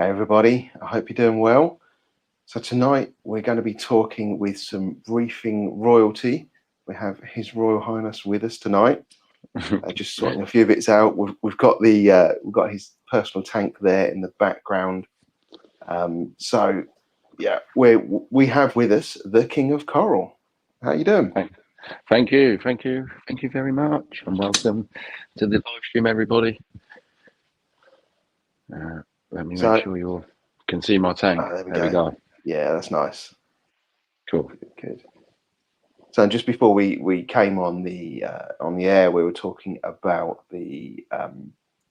Hey everybody, I hope you're doing well. So tonight we're going to be talking with some reefing royalty. We have His Royal Highness with us tonight. Just sorting a few bits out. We've got his personal tank there in the background. So yeah, we have with us the King of Coral. How you doing? Thank you very much, and welcome to the live stream, everybody. Let me make sure you all can see my tank. There we go. Yeah, that's nice. Cool. Good. So just before we came on the air, we were talking about the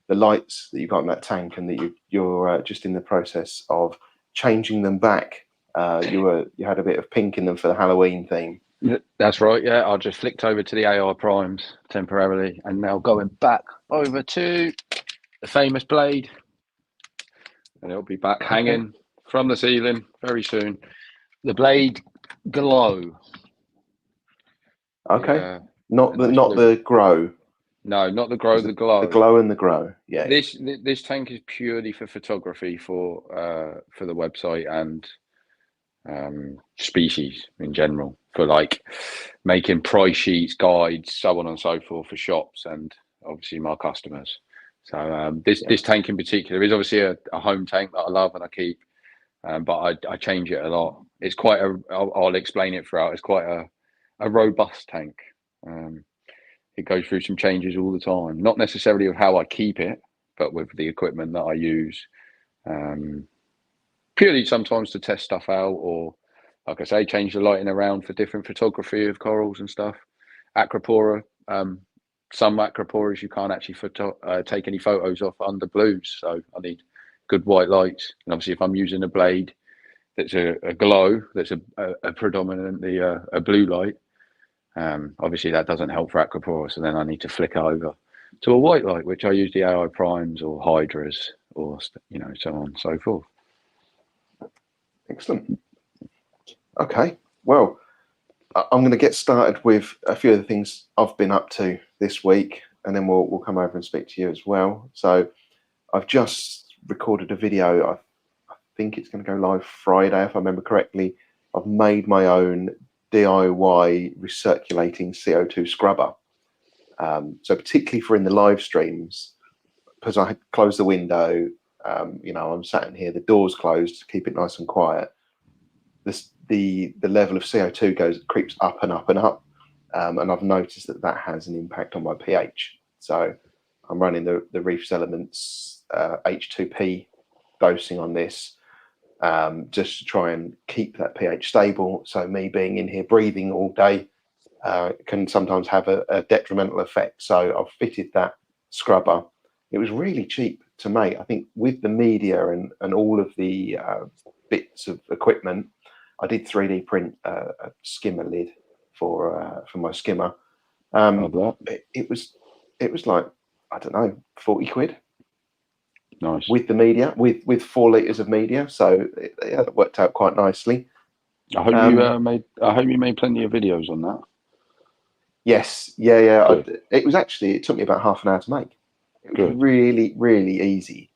lights that you got in that tank, and that you're just in the process of changing them back. You had a bit of pink in them for the Halloween theme. That's right. Yeah, I just flicked over to the AI primes temporarily, and now going back over to the famous blade, and it'll be back hanging from the ceiling very soon. The blade glow. Okay. Not the grow. No, not the grow. The glow. The glow and the grow. Yeah. This tank is purely for photography for the website and species in general, for like making price sheets, guides, so on and so forth for shops and obviously my customers. So this tank in particular is obviously a home tank that I love and I keep, but I change it a lot. It's quite I'll explain it throughout. It's quite a robust tank. It goes through some changes all the time, not necessarily of how I keep it, but with the equipment that I use. Purely sometimes to test stuff out, or like I say, change the lighting around for different photography of corals and stuff. Acropora, some acroporas you can't actually take any photos off under blues, so I need good white lights. And obviously, if I'm using a blade that's a glow, that's a predominantly a blue light, obviously that doesn't help for acropora. So then I need to flick over to a white light, which I use the AI primes or hydras, or so on and so forth. Excellent. Okay, well, I'm going to get started with a few of the things I've been up to this week, and then we'll come over and speak to you as well. So I've just recorded a video. I think it's going to go live Friday, if I remember correctly. I've made my own DIY recirculating CO2 scrubber. So particularly for in the live streams, because I had closed the window, I'm sat in here, the door's closed to keep it nice and quiet. The level of CO2 creeps up and up and up, and I've noticed that has an impact on my pH. So I'm running the Reef's Elements H2P dosing on this, just to try and keep that pH stable. So me being in here breathing all day can sometimes have a detrimental effect. So I've fitted that scrubber. It was really cheap to make. I think with the media and all of the bits of equipment, I did 3D print a skimmer lid for my skimmer. It was like, I don't know, 40 quid. Nice. With the media, with 4 litres of media, so it worked out quite nicely. I hope you made plenty of videos on that. Yes, yeah. It took me about half an hour to make. It was really, really easy.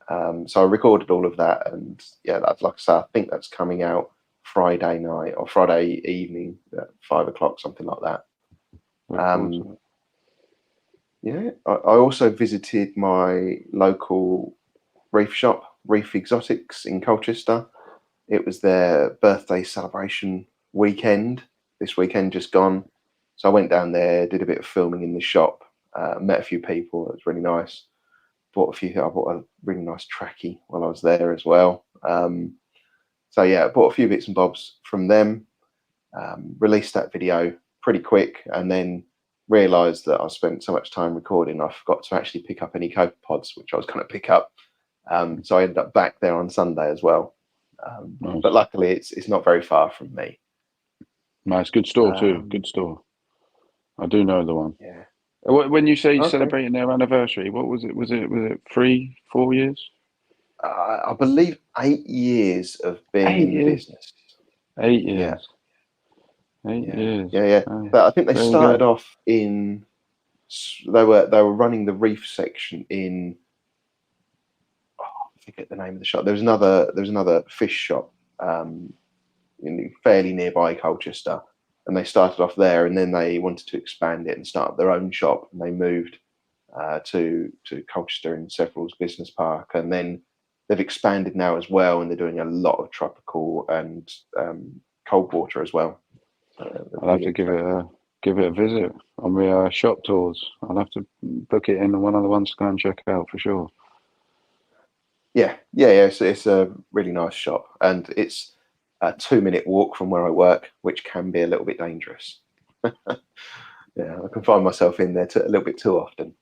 So I recorded all of that, and yeah, like I say, I think that's coming out Friday night or Friday evening at 5 o'clock, something like that. Yeah, I also visited my local reef shop, Reef Exotics in Colchester. It was their birthday celebration weekend. This weekend just gone. So I went down there, did a bit of filming in the shop, met a few people. It was really nice. I bought a really nice trackie while I was there as well. So yeah, I bought a few bits and bobs from them. Released that video pretty quick, and then realised that I spent so much time recording, I forgot to actually pick up any copepods, which I was going to pick up. So I ended up back there on Sunday as well. Nice. But luckily, it's not very far from me. Nice, good store too. Good store. I do know the one. Yeah. When you say celebrating their anniversary, what was it? Was it 3, 4 years? I believe 8 years of being in business. 8 years. Yeah. 8 years. Yeah. But I think they started off in. They were running the reef section in. I forget the name of the shop. There was another fish shop fairly nearby Colchester, and they started off there, and then they wanted to expand it and start up their own shop, and they moved to Colchester in Severals Business Park, and then they've expanded now as well, and they're doing a lot of tropical and cold water as well. I'll have to give it a visit on my shop tours. I'll have to book it in one of the ones to go and check out for sure. Yeah. It's a really nice shop, and it's a 2-minute walk from where I work, which can be a little bit dangerous. Yeah, I can find myself in there a little bit too often.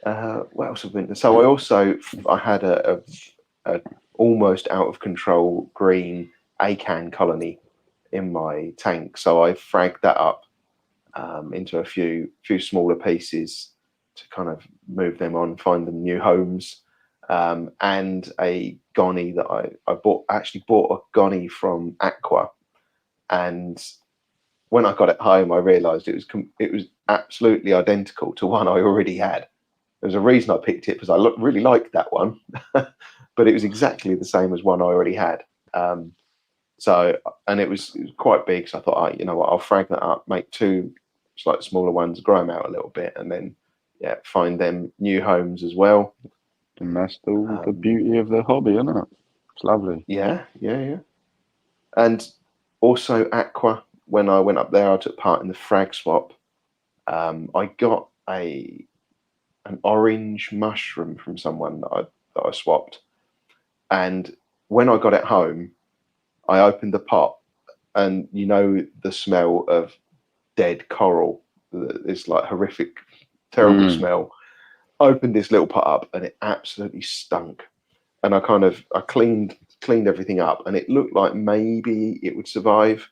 What else have I been? So I had a almost out of control green acan colony in my tank, so I fragged that up into a few smaller pieces to kind of move them on, find them new homes, and a gonny that I bought a gonny from Aqua, and when I got it home, I realised it was absolutely identical to one I already had. There's a reason I picked it, because I really liked that one, but it was exactly the same as one I already had. And it was quite big, so I thought, you know what, I'll frag that up, make 2 slightly smaller ones, grow them out a little bit, and then find them new homes as well. And that's the beauty of the hobby, isn't it? It's lovely. Yeah. And also Aqua, when I went up there, I took part in the frag swap. I got an orange mushroom from someone that I swapped, and when I got it home, I opened the pot, and the smell of dead coral, this like horrific, terrible smell. I opened this little pot up, and it absolutely stunk. And I cleaned everything up, and it looked like maybe it would survive.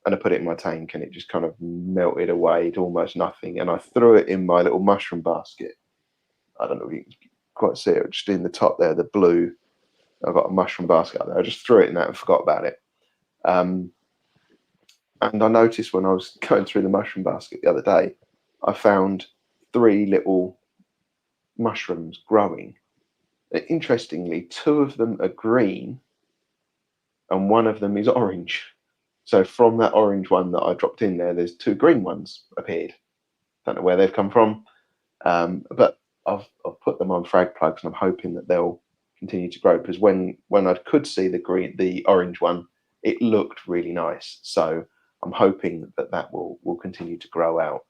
And I put it in my tank, and it just kind of melted away to almost nothing. And I threw it in my little mushroom basket. I don't know if you can quite see it, just in the top there, the blue. I've got a mushroom basket up there. I just threw it in that and forgot about it. And I noticed when I was going through the mushroom basket the other day, I found 3 little mushrooms growing. Interestingly, 2 of them are green and 1 of them is orange. So from that orange one that I dropped in there's 2 green ones appeared. Don't know where they've come from, but I've put them on frag plugs, and I'm hoping that they'll continue to grow, because when I could see the orange one, it looked really nice. So I'm hoping that will continue to grow out.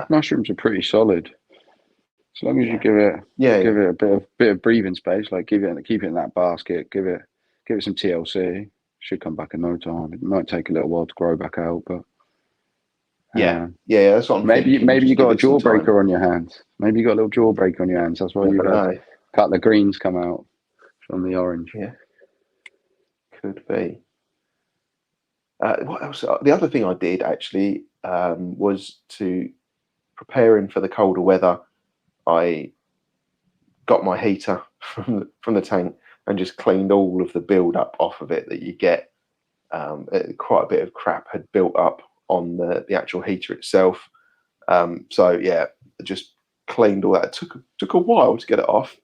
Mushrooms are pretty solid, as long as you give it a bit of breathing space. Like keep it in that basket. Give it some TLC. Should come back in no time. It might take a little while to grow back out, but that's what I'm thinking. Maybe you got a jawbreaker on your hands. Maybe you got a little jawbreaker on your hands. That's why you've had a couple of greens come out from the orange. Yeah, could be. What else? The other thing I did actually was to preparing for the colder weather. I got my heater from the tank and just cleaned all of the build up off of it that you get. Quite a bit of crap had built up on the actual heater itself. So yeah, just cleaned all that. It took a while to get it off,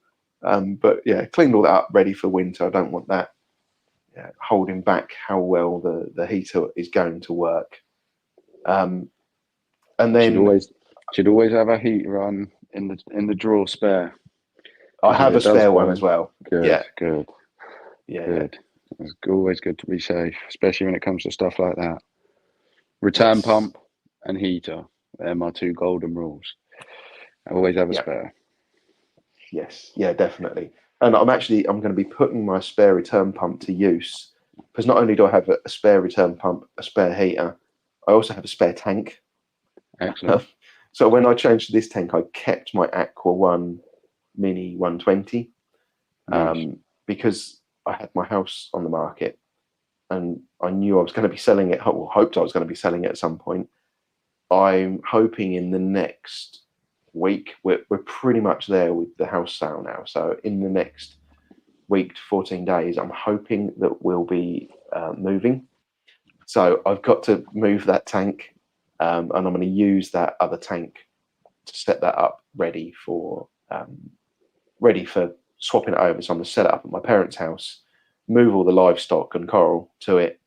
but yeah, cleaned all that up, ready for winter. I don't want that holding back how well the heater is going to work. And then should always have a heater on in the drawer spare. I have a spare one as well. Good. Yeah. It's always good to be safe, especially when it comes to stuff like that. Return pump and heater. They're my 2 golden rules. I always have a spare. Yes, yeah, definitely. And I'm going to be putting my spare return pump to use, because not only do I have a spare return pump, a spare heater, I also have a spare tank. Excellent. So when I changed to this tank, I kept my Aqua One Mini 120, because I had my house on the market, and I knew I was going to be selling it, or hoped I was going to be selling it at some point. I'm hoping in the next week, we're pretty much there with the house sale now. So in the next week to 14 days, I'm hoping that we'll be moving. So I've got to move that tank, and I'm going to use that other tank to set that up ready for ready for swapping it over. So I'm going to set it up at my parents' house, move all the livestock and coral to it,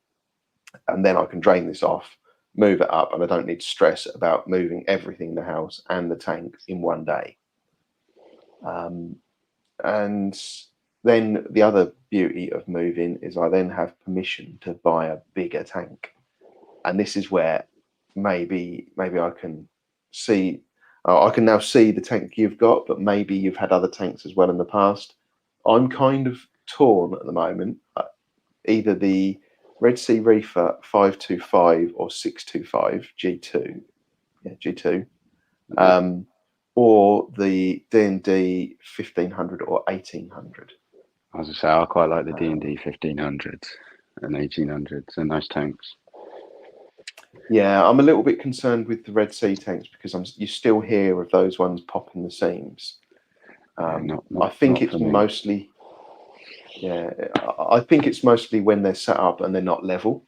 and then I can drain this off, move it up, and I don't need to stress about moving everything in the house and the tank in one day. And then the other beauty of moving is I then have permission to buy a bigger tank, and this is where maybe I can see. I can now see the tank you've got, but maybe you've had other tanks as well in the past. I'm kind of torn at the moment. Either the Red Sea Reefer 525 or 625 G2, yeah, G2, or the D&D 1500 or 1800. As I say, I quite like the D&D 1500s and 1800s and those tanks. Yeah, I'm a little bit concerned with the Red Sea tanks because you still hear of those ones popping the seams. I think it's mostly, I think it's mostly when they're set up and they're not level,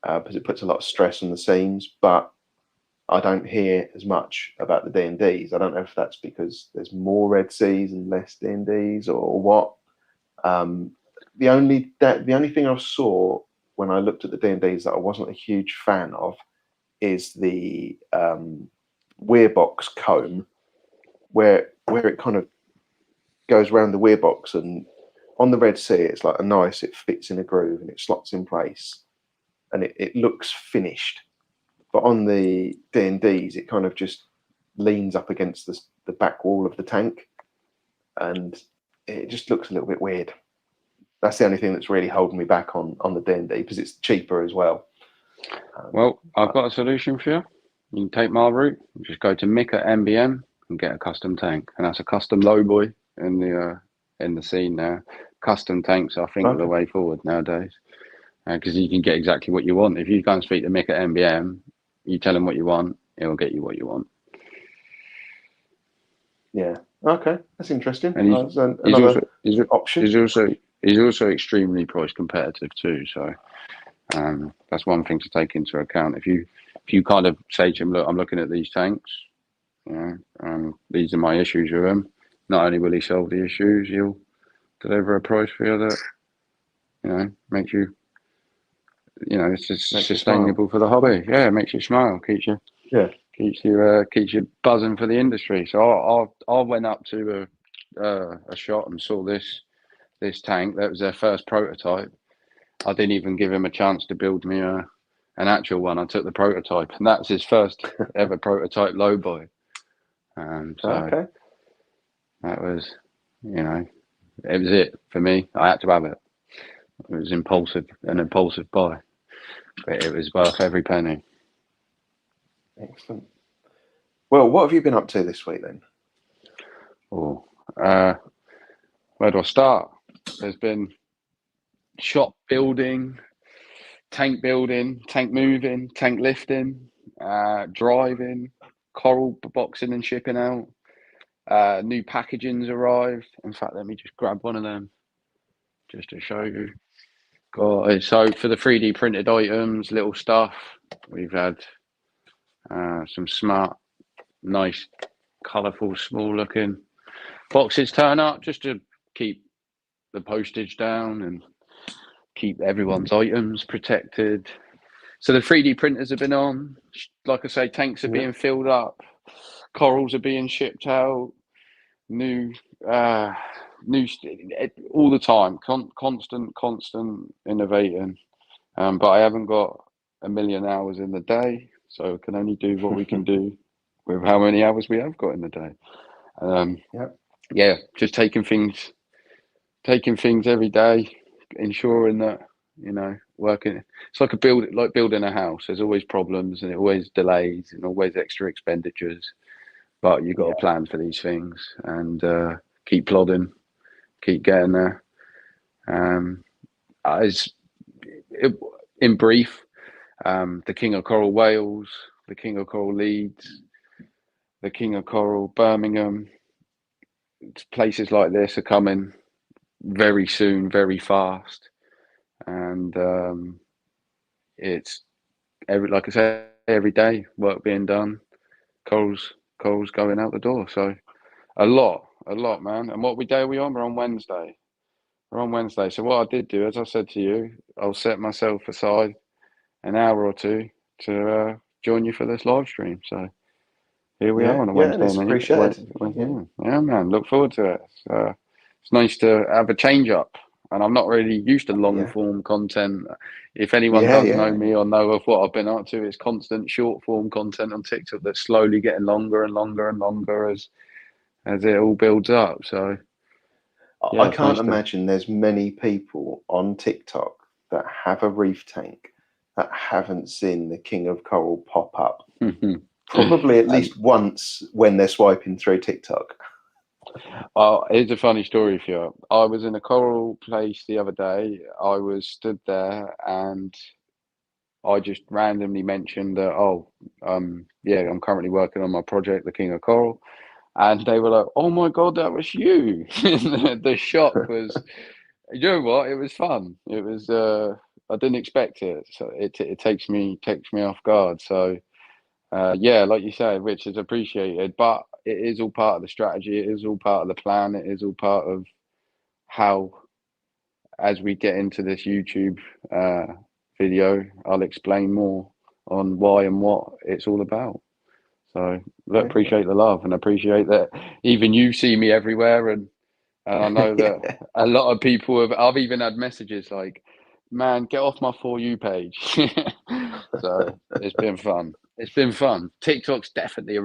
because it puts a lot of stress on the seams. But I don't hear as much about the D&Ds. I don't know if that's because there's more Red Seas and less D&Ds or what. The only thing I saw when I looked at the D&Ds that I wasn't a huge fan of is the weir box comb, where it kind of goes around the weir box, and on the Red Sea it's like it fits in a groove and it slots in place and it looks finished. But on the D&Ds it kind of just leans up against the back wall of the tank and it just looks a little bit weird. That's the only thing that's really holding me back on the D&D, because it's cheaper as well. Well, I've got a solution for you. You can take my route, just go to Mick at MBM and get a custom tank, and that's a custom lowboy in the scene now. Custom tanks, I think, are the way forward nowadays, because you can get exactly what you want. If you go and speak to Mick at MBM, you tell him what you want, it will get you what you want. Yeah. Okay, that's interesting. And he's option. He's also extremely price competitive too. So that's one thing to take into account. If you kind of say to him, look, I'm looking at these tanks, these are my issues with them. Not only will he solve the issues, he'll deliver a price for you that makes you, it's just sustainable for the hobby. Yeah, it makes you smile, keeps you buzzing for the industry. So I went up to a shop and saw this tank. That was their first prototype. I didn't even give him a chance to build me an actual one. I took the prototype, and that's his first ever prototype lowboy. So that was, it was it for me. I had to have it. It was an impulsive buy, but it was worth every penny. Excellent. Well, what have you been up to this week then? Where do I start? There's been shop building, tank moving, tank lifting, driving, coral boxing and shipping out. New packaging's arrived. In fact, let me just grab one of them just to show you. So for the 3D printed items, little stuff, we've had some smart, nice, colourful, small looking boxes turn up just to keep the postage down and keep everyone's items protected. So the 3D printers have been on. Like I say, tanks are being filled up, corals are being shipped out, new all the time, constant innovating. But I haven't got a million hours in the day, so I can only do what we can do with how many hours we have got in the day. Yeah, just taking things every day, ensuring that working. It's like building a house. There's always problems and it always delays and always extra expenditures, but you've got to plan for these things and keep plodding, keep getting there. In brief, the King of Coral Wales, the King of Coral Leeds, the King of Coral Birmingham, places like this are coming very soon, very fast, and it's like I say, every day work being done, corals going out the door. So a lot a lot, man. And what day are we on? We're on Wednesday. We're on Wednesday. So what I did do, as I said to you, I'll set myself aside an hour or two to join you for this live stream. So here we are Yeah, on a yeah, and Wednesday, it's mate. appreciated. Wednesday Yeah, morning. Yeah, man. Look forward to it. It's nice to have a change up. And I'm not really used to long yeah, form content. If anyone yeah, does know yeah. me or know of what I've been up to, it's constant short form content on TikTok that's slowly getting longer and longer and longer as it all builds up. So I yeah, it's can't nice to. imagine there's many people on TikTok that have a reef tank that haven't seen the King of Coral pop up. Probably at And least once when they're swiping through TikTok. here's a funny story for you. I was in a coral place the other day. I was stood there and I just randomly mentioned that, yeah, I'm currently working on my project, The King of Coral. And they were like, "Oh my God, that was you." The shock was, you know what? It was fun. It was, I didn't expect it. So it takes me off guard. So, yeah, like you say, which is appreciated, but it is all part of the strategy. It is all part of the plan. It is all part of how, as we get into this YouTube video, I'll explain more on why and what it's all about. So look, Yeah, appreciate the love and appreciate that even you see me everywhere, and I know that yeah, a lot of people have. I've even had messages like, "Man, get off my For You page." So it's been fun. It's been fun. TikTok's definitely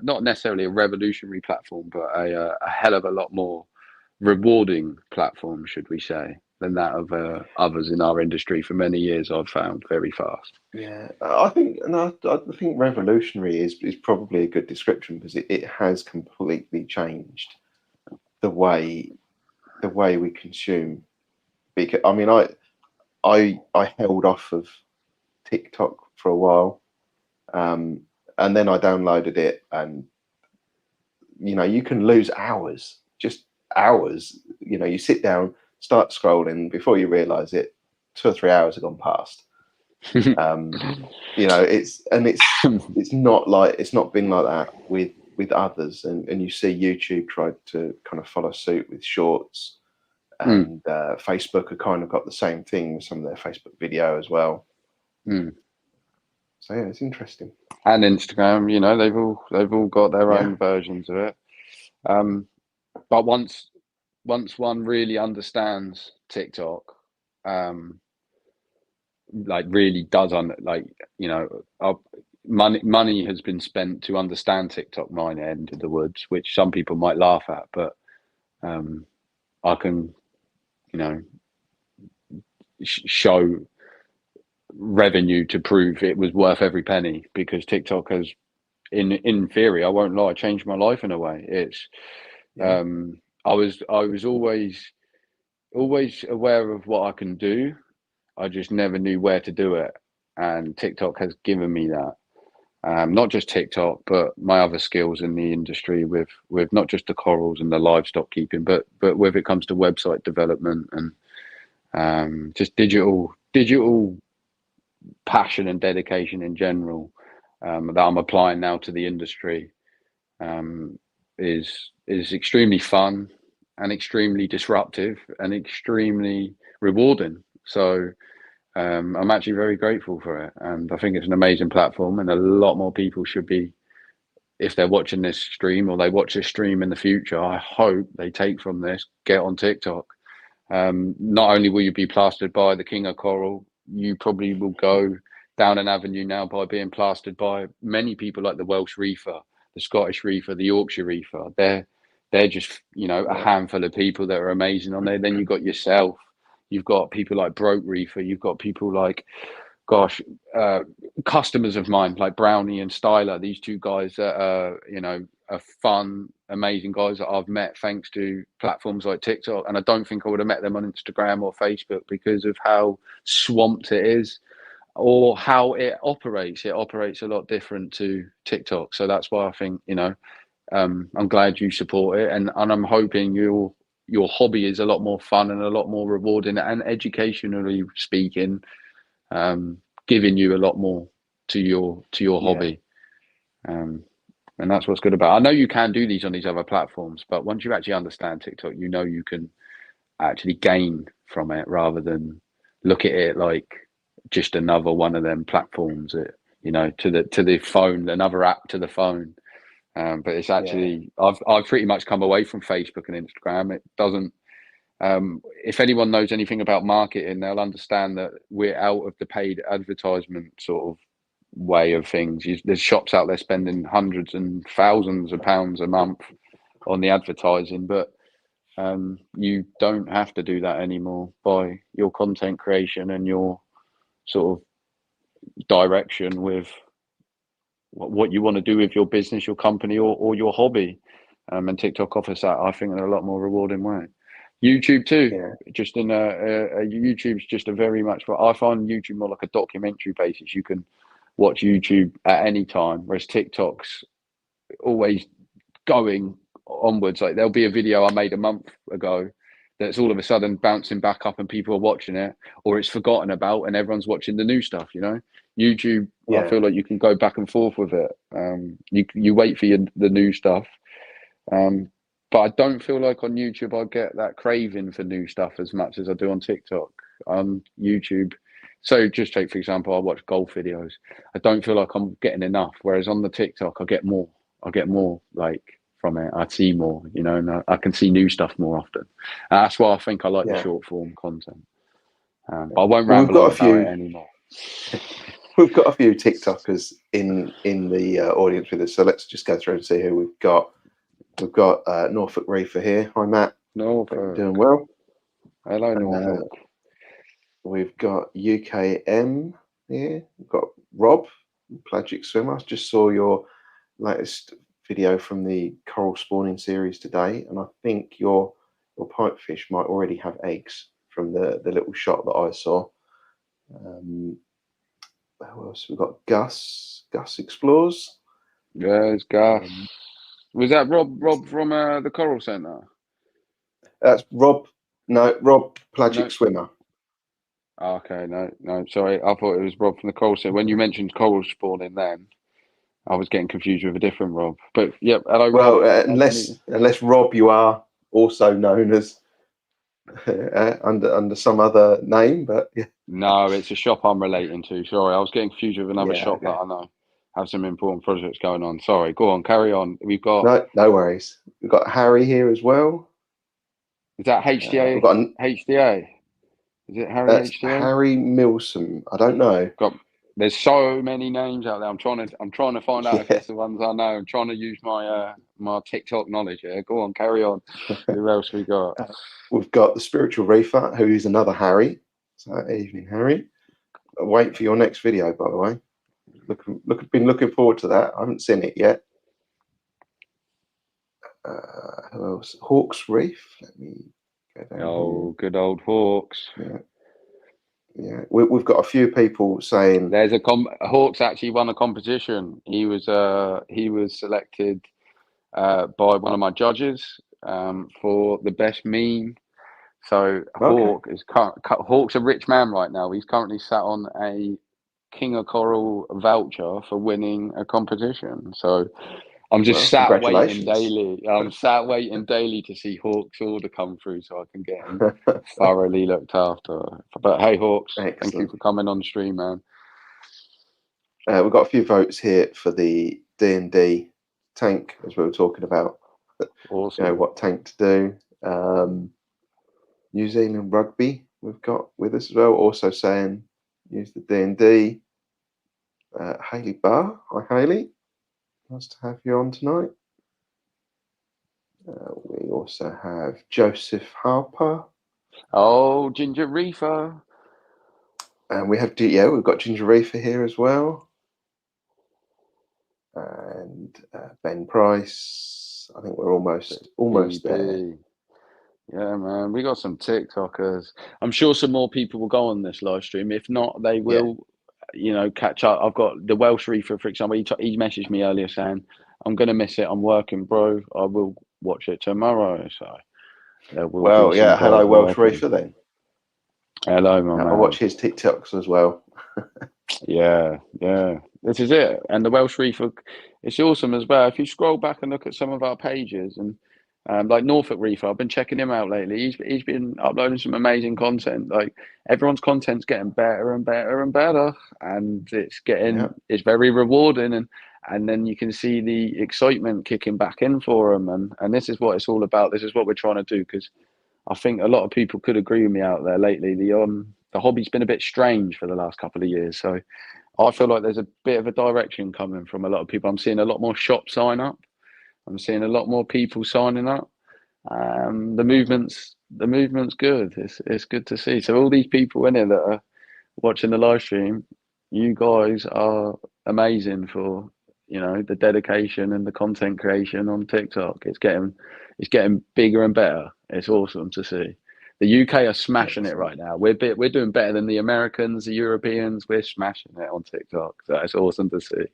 not necessarily a revolutionary platform, but a hell of a lot more rewarding platform, should we say, than that of others in our industry for many years. I've found very fast. yeah. I think, no, I think revolutionary is probably a good description because it has completely changed the way we consume. Because I mean, I held off of TikTok for a while, and then I downloaded it, and you can lose hours, just hours. You sit down, start scrolling, before you realize it, 2 or 3 hours have gone past. It's not been like that with others, and you see YouTube tried to kind of follow suit with shorts, Mm, and Facebook have kind of got the same thing with some of their Facebook video as well. mm. So yeah, it's interesting. And Instagram, they've all got their Yeah, own versions of it. But once one really understands TikTok, um, like really does money has been spent to understand TikTok my end of the woods, which some people might laugh at, but I can you know show revenue to prove it was worth every penny, because TikTok has, in theory, I won't lie, changed my life in a way. It's yeah, I was always aware of what I can do. I just never knew where to do it, and TikTok has given me that. Not just TikTok, but my other skills in the industry with not just the corals and the livestock keeping, but when it comes to website development and just digital passion and dedication in general, that I'm applying now to the industry, um, is extremely fun and extremely disruptive and extremely rewarding. So I'm actually very grateful for it, and I think it's an amazing platform, and a lot more people should be, if they're watching this stream or they watch this stream in the future, I hope they take from this, get on TikTok. Not only will you be plastered by the King of Coral, you probably will go down an avenue now by being plastered by many people like the Welsh reefer, the Scottish reefer, the Yorkshire reefer. They're just a yeah, handful of people that are amazing on there. Then you've got yourself, you've got people like Broke Reefer, you've got people like, gosh, customers of mine like Brownie and Styler. These two guys that are fun, amazing guys that I've met thanks to platforms like TikTok. And I don't think I would have met them on Instagram or Facebook because of how swamped it is, or how it operates. It operates a lot different to TikTok. So that's why I think, I'm glad you support it, and I'm hoping your hobby is a lot more fun and a lot more rewarding and educationally speaking, giving you a lot more to your yeah. hobby. Um, And that's what's good about it. I know you can do these on these other platforms, but once you actually understand TikTok, you know you can actually gain from it rather than look at it like just another one of them platforms that, you know, to the phone, another app to the phone. But it's actually, I've pretty much come away from Facebook and Instagram. It doesn't, if anyone knows anything about marketing, they'll understand that we're out of the paid advertisement sort of way of things. There's shops out there spending hundreds and thousands of pounds a month on the advertising, but you don't have to do that anymore by your content creation and your sort of direction with what you want to do with your business, your company, or your hobby. And TikTok offers that, I think, in a lot more rewarding way. YouTube too. Yeah. Just in YouTube's just a very much. I find YouTube more like a documentary basis. You can watch YouTube at any time, whereas TikTok's always going onwards. Like there'll be a video I made a month ago that's all of a sudden bouncing back up and people are watching it, or it's forgotten about and everyone's watching the new stuff. You know, YouTube. I feel like you can go back and forth with it. You wait for the new stuff. But I don't feel like on YouTube I get that craving for new stuff as much as I do on TikTok. On YouTube, so just take for example, I watch golf videos. I don't feel like I'm getting enough. Whereas on the TikTok, I get more. I get more like from it. I see more, you know, and I can see new stuff more often. That's why I think I like the short form content. But I won't ramble on about it anymore. We've got a few TikTokers in the audience with us, so let's just go through and see who we've got. We've got Norfolk Reefer here. Hi, Matt. Norfolk. Doing well. Hello, Norfolk. We've got UKM here. We've got Rob, pelagic swimmer. I just saw your latest video from the coral spawning series today, and I think your pipefish might already have eggs from the little shot that I saw. Who else? We've got Gus. Gus Explores. There's Gus. Was that Rob from the Coral Centre? That's Rob. No, Rob, pelagic swimmer. Okay, no, sorry. I thought it was Rob from the Coral Centre. When you mentioned coral spawning then, I was getting confused with a different Rob. But, yeah, hello, well, Rob. Unless, Rob, you are also known as under some other name, but yeah. No, it's a shop I'm relating to. Sorry, I was getting confused with another shop that I know have some important projects going on. Sorry, go on, carry on. We've got no worries. We've got Harry here as well. Is that HDA? We've got HDA. Is it Harry HDA? Harry Milsom. I don't know. There's so many names out there. I'm trying to find out if it's the ones I know. I'm trying to use my my TikTok knowledge here. Go on, carry on. Who else we got? We've got the Spiritual Reefer, who is another Harry. So evening, Harry. Wait for your next video, by the way. Been looking forward to that. I haven't seen it yet. Who else? Hawks Reef. Let me go down. Oh, good old Hawks. Yeah. We've got a few people saying there's Hawks actually won a competition. He was selected by one of my judges for the best meme. So Hawk's a rich man right now. He's currently sat on a King of Coral voucher for winning a competition. So I'm just sat waiting daily. I'm sat waiting daily to see Hawk's order come through so I can get him thoroughly looked after. But hey, Hawks, Thank you for coming on stream, man. We've got a few votes here for the D&D tank, as we were talking about. Awesome. You know, what tank to do. New Zealand Rugby we've got with us as well, also saying use the D&D. Hayley Barr. Hi, Hayley. Nice to have you on tonight. We also have Joseph Harper. Oh, Ginger Reefer. And we have, we've got Ginger Reefer here as well. And Ben Price. I think we're almost there. Yeah, man, we got some TikTokers. I'm sure some more people will go on this live stream. If not, they will, you know, catch up. I've got the Welsh Reefer, for example. He messaged me earlier saying, "I'm gonna miss it. I'm working, bro. I will watch it tomorrow." So, well, yeah. Hello, Welsh Reefer. Then. Hello, my man. I watch his TikToks as well. Yeah. This is it. And the Welsh Reefer, it's awesome as well. If you scroll back and look at some of our pages, and like Norfolk Reef, I've been checking him out lately. He's been uploading some amazing content. Like everyone's content's getting better and better and better, and Yeah, it's very rewarding. And then you can see the excitement kicking back in for them, and this is what it's all about. This is what we're trying to do, because I think a lot of people could agree with me out there lately. The hobby's been a bit strange for the last couple of years, so I feel like there's a bit of a direction coming from a lot of people. I'm seeing a lot more shops sign up. I'm seeing a lot more people signing up. The movement's good. It's good to see. So all these people in here that are watching the live stream, you guys are amazing for the dedication and the content creation on TikTok. It's getting bigger and better. It's awesome to see. The UK are smashing it right now. We're doing better than the Americans, the Europeans. We're smashing it on TikTok. So it's awesome to see.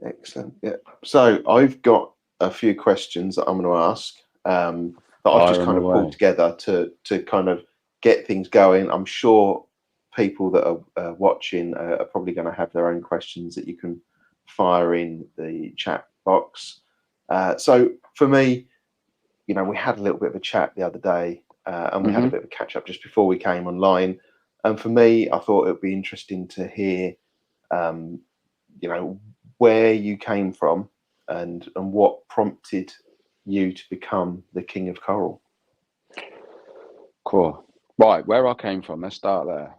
excellent. Yeah. So I've got a few questions that I'm going to ask that I've just Fire 'em kind of away. pulled together to kind of get things going. I'm sure people that are watching are probably going to have their own questions that you can fire in the chat box. So for me, we had a little bit of a chat the other day, and we had a bit of a catch up just before we came online. And for me, I thought it would be interesting to hear, where you came from and what prompted you to become the king of coral. Cool. Right, where I came from, let's start there.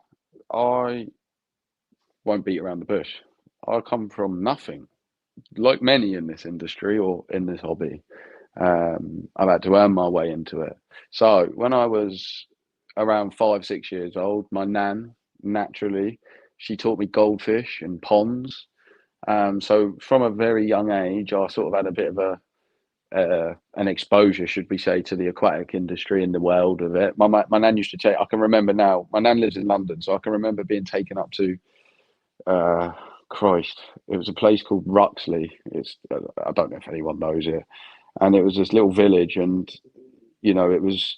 I won't beat around the bush. I come from nothing. Like many in this industry or in this hobby, I've had to earn my way into it. So when I was around 5, 6 years old, my nan, naturally, she taught me goldfish and ponds. So from a very young age, I sort of had a bit of an exposure, should we say, to the aquatic industry and the world of it. My nan used to take. I can remember now. My nan lives in London, so I can remember being taken up to. Christ, it was a place called Ruxley. I don't know if anyone knows it, and it was this little village, and there was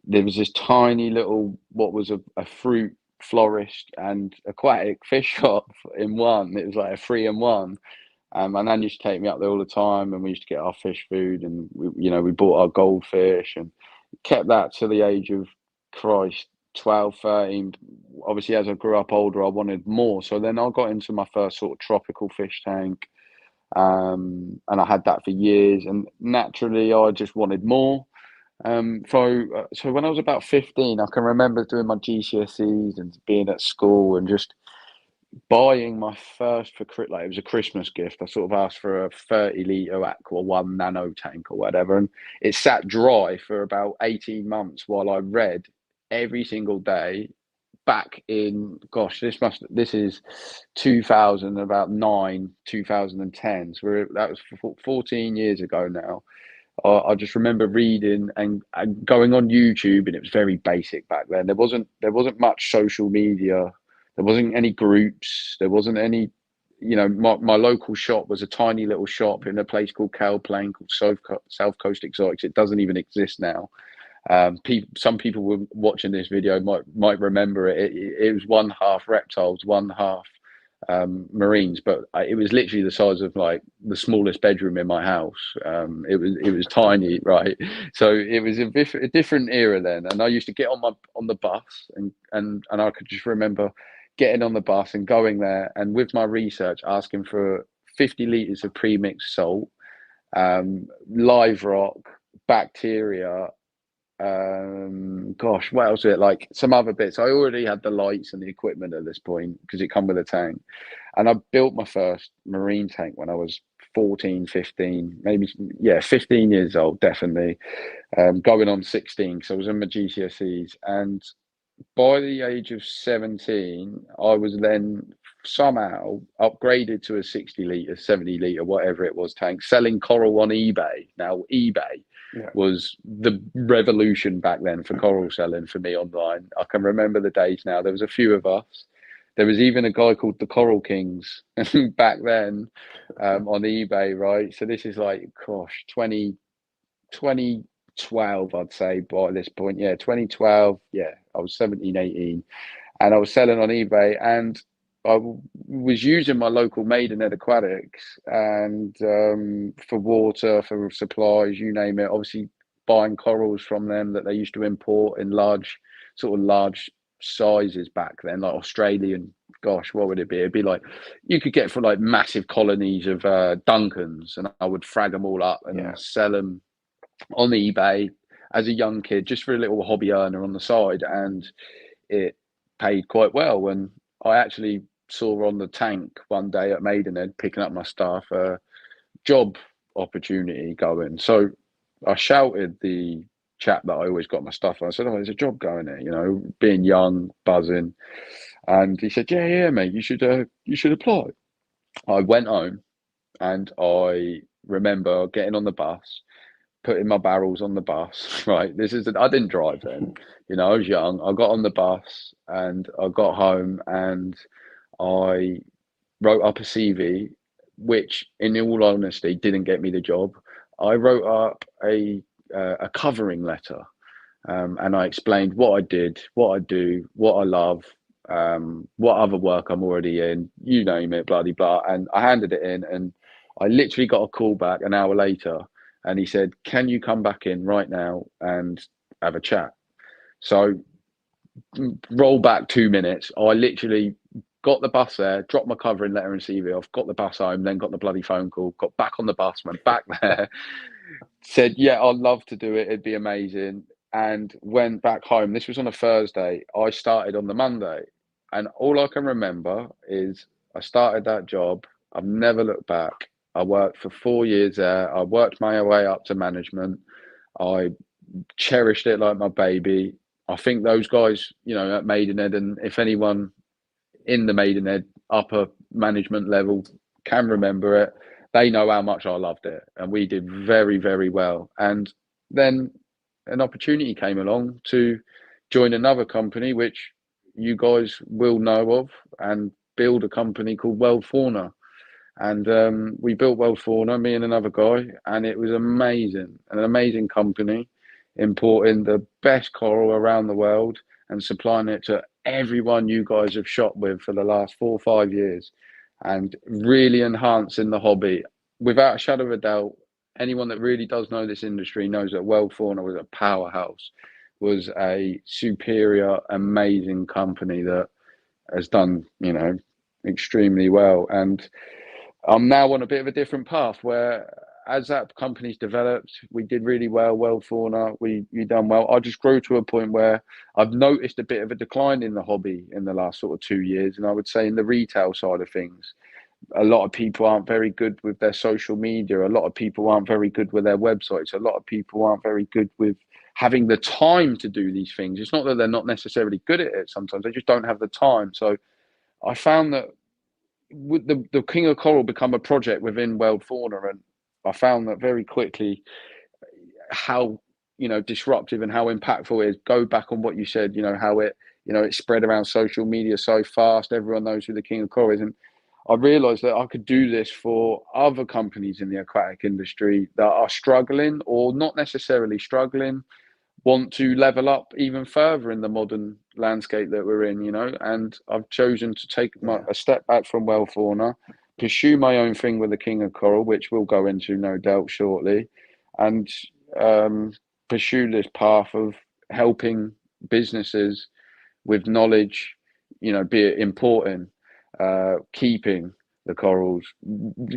this tiny little what was a fruit florist and aquatic fish shop in one. It was like a 3-in-1. My nan used to take me up there all the time, and we used to get our fish food, and we bought our goldfish, and kept that to the age of Christ 12, 13. Obviously, as I grew up older, I wanted more. So then I got into my first sort of tropical fish tank, and I had that for years. And naturally, I just wanted more. So when I was about 15, I can remember doing my GCSEs and being at school and just buying my first like it was a Christmas gift. I sort of asked for a 30-litre Aqua One nano tank or whatever, and it sat dry for about 18 months while I read every single day. Back in this is 2000, about 2010. So that was 14 years ago now. I just remember reading and going on YouTube, and it was very basic back then. There wasn't much social media. There wasn't any groups. There wasn't any, my local shop was a tiny little shop in a place called Cal Plain called South Coast Exotics. It doesn't even exist now. Some people were watching this video might remember it. It was one half reptiles, one half marines, but it was literally the size of like the smallest bedroom in my house. It was tiny, right? So it was a different era then, and I used to get on the bus, and I could just remember getting on the bus and going there, and with my research asking for 50 litres of pre-mixed salt, live rock, bacteria, what else is it, like some other bits. I already had the lights and the equipment at this point because it come with a tank, and I built my first marine tank when I was 14, 15, maybe, yeah, 15 years old, definitely, going on 16, so I was in my GCSEs. And by the age of 17, I was then somehow upgraded to a 60-litre, 70-litre, whatever it was, tank, selling coral on eBay. Now, eBay was the revolution back then for coral selling for me online. I can remember the days now. There was a few of us. There was even a guy called the Coral Kings back then on eBay, right? So this is like, gosh, 2012, I'd say, by this point. Yeah, 2012. Yeah, I was 17, 18, and I was selling on eBay. And was using my local Maidenhead Aquatics and for water, for supplies, you name it. Obviously, buying corals from them that they used to import in large sizes back then, like Australian. Gosh, what would it be? It'd be like you could get for like massive colonies of Duncans, and I would frag them all up Yeah. and sell them on eBay as a young kid, just for a little hobby earner on the side, and it paid quite well. And I actually saw on the tank one day at Maidenhead picking up my stuff a job opportunity going. So I shouted the chap that I always got my stuff on. I said, "Oh, there's a job going there." You know, being young, buzzing, and he said, "Yeah, yeah, mate, you should apply." I went home and I remember getting on the bus, putting my barrels on the bus. Right, I didn't drive then. You know, I was young. I got on the bus and I got home and I wrote up a CV, which, in all honesty, didn't get me the job. I wrote up a covering letter, and I explained what I did, what I do, what I love, what other work I'm already in, you name it, bloody blah. And I handed it in, and I literally got a call back an hour later, and he said, "Can you come back in right now and have a chat?" So roll back 2 minutes. I literally got the bus there, dropped my covering letter and CV off, got the bus home, then got the bloody phone call, got back on the bus, went back there, said, "Yeah, I'd love to do it. It'd be amazing." And went back home. This was on a Thursday. I started on the Monday. And all I can remember is I started that job. I've never looked back. I worked for 4 years there. I worked my way up to management. I cherished it like my baby. I think those guys, you know, at Maidenhead, and if anyone in the Maidenhead upper management level can remember it, they know how much I loved it, and we did very, very well. And then an opportunity came along to join another company, which you guys will know of, and build a company called World Fauna. And we built World Fauna, me and another guy, and it was amazing, an amazing company, importing the best coral around the world and supplying it to everyone you guys have shot with for the last 4 or 5 years, and really enhancing the hobby. Without a shadow of a doubt, anyone that really does know this industry knows that World Fauna was a powerhouse, was a superior, amazing company that has done, you know, extremely well. And I'm now on a bit of a different path where, as that company's developed, we did really well. World Fauna, we done well. I just grew to a point where I've noticed a bit of a decline in the hobby in the last sort of 2 years. And I would say in the retail side of things, a lot of people aren't very good with their social media. A lot of people aren't very good with their websites. A lot of people aren't very good with having the time to do these things. It's not that they're not necessarily good at it. Sometimes they just don't have the time. So I found that would the King of Coral become a project within World Fauna, and I found that very quickly how, you know, disruptive and how impactful it is. Go back on what you said, you know, how it, you know, it spread around social media so fast. Everyone knows who the King of Coral is, and I realized that I could do this for other companies in the aquatic industry that are struggling, or not necessarily struggling, want to level up even further in the modern landscape that we're in, you know. And I've chosen to take Yeah. a step back from World Fauna, pursue my own thing with the King of Coral, which we'll go into no doubt shortly, and um, pursue this path of helping businesses with knowledge, you know, be it importing, keeping the corals,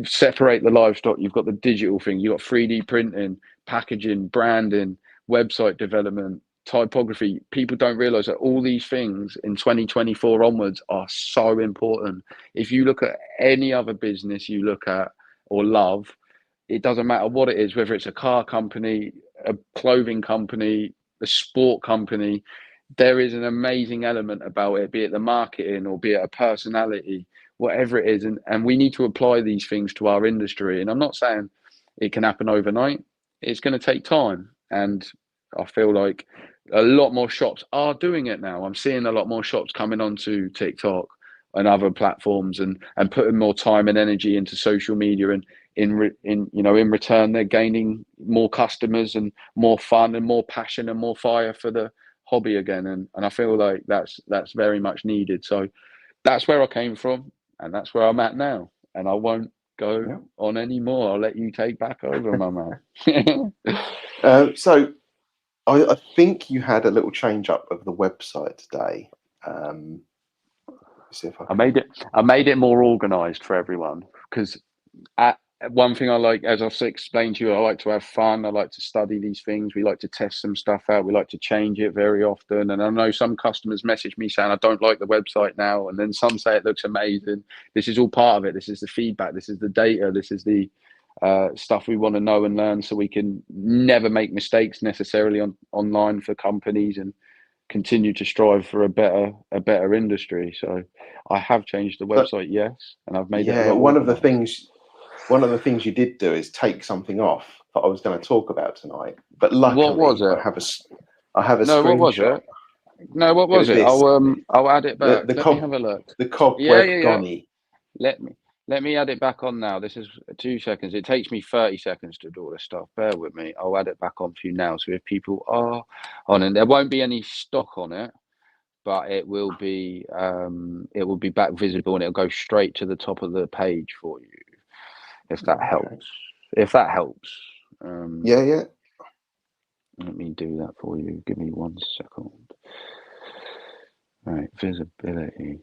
separate the livestock. You've got the digital thing, you've got 3D printing, packaging, branding, website development, typography. People don't realize that all these things in 2024 onwards are so important. If you look at any other business you look at or love, it doesn't matter what it is, whether it's a car company, a clothing company, a sport company, there is an amazing element about it, be it the marketing or be it a personality, whatever it is. And we need to apply these things to our industry. And I'm not saying it can happen overnight, it's going to take time. And I feel like a lot more shops are doing it now. I'm seeing a lot more shops coming onto TikTok and other platforms, and putting more time and energy into social media, and in you know, in return they're gaining more customers and more fun and more passion and more fire for the hobby again. And I feel like that's very much needed. So that's where I came from, and that's where I'm at now, and I won't go Yeah. on anymore. I'll let you take back over, my man. So I think you had a little change up of the website today. See if I can. I made it more organised for everyone, because one thing I like, as I've explained to you, I like to have fun. I like to study these things. We like to test some stuff out. We like to change it very often. And I know some customers message me saying, I don't like the website now. And then some say it looks amazing. This is all part of it. This is the feedback. This is the data. This is the stuff we want to know and learn, so we can never make mistakes necessarily online for companies, and continue to strive for a better industry. So I have changed the But website, yes, and I've made it a yeah, lot one of the organised. things you did do is take something off that I was going to talk about tonight. But What was luckily, it? I have a No, what was screenshot. it? No, what It was was it? this I'll add it back. the Let me have a look. the Yeah, cobweb yeah, yeah. gonny. Let me add it back on now. This is 2 seconds. It takes me 30 seconds to do all this stuff. Bear with me. I'll add it back on for you now. So if people are on, and there won't be any stock on it, but it will be back visible, and it'll go straight to the top of the page for you, if that Okay. helps. If that helps. Yeah. Let me do that for you. Give me 1 second. Right, visibility.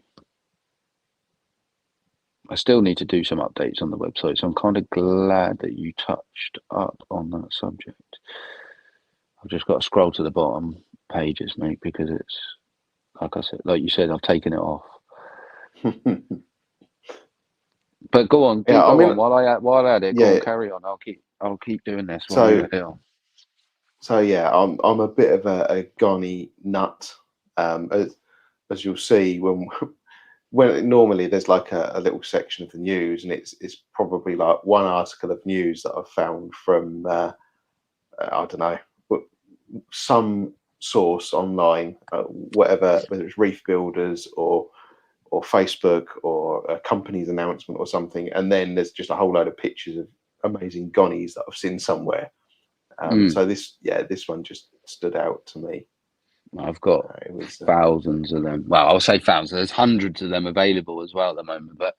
I still need to do some updates on the website, so I'm kind of glad that you touched up on that subject. I've just got to scroll to the bottom pages, mate, because it's, like I said, like you said, I've taken it off. But go on, Yeah, I mean, on while I add it. Go yeah. on, carry on. I'll keep doing this while you add it on. So yeah, I'm a bit of a gonny nut. As you'll see when normally there's like a little section of the news, and it's probably like one article of news that I've found from I don't know, some source online, whatever, whether it's Reef Builders or Facebook or a company's announcement or something, and then there's just a whole load of pictures of amazing gonnies that I've seen somewhere. So this one just stood out to me. I've got It was thousands of them. Well, I'll say thousands. There's hundreds of them available as well at the moment, but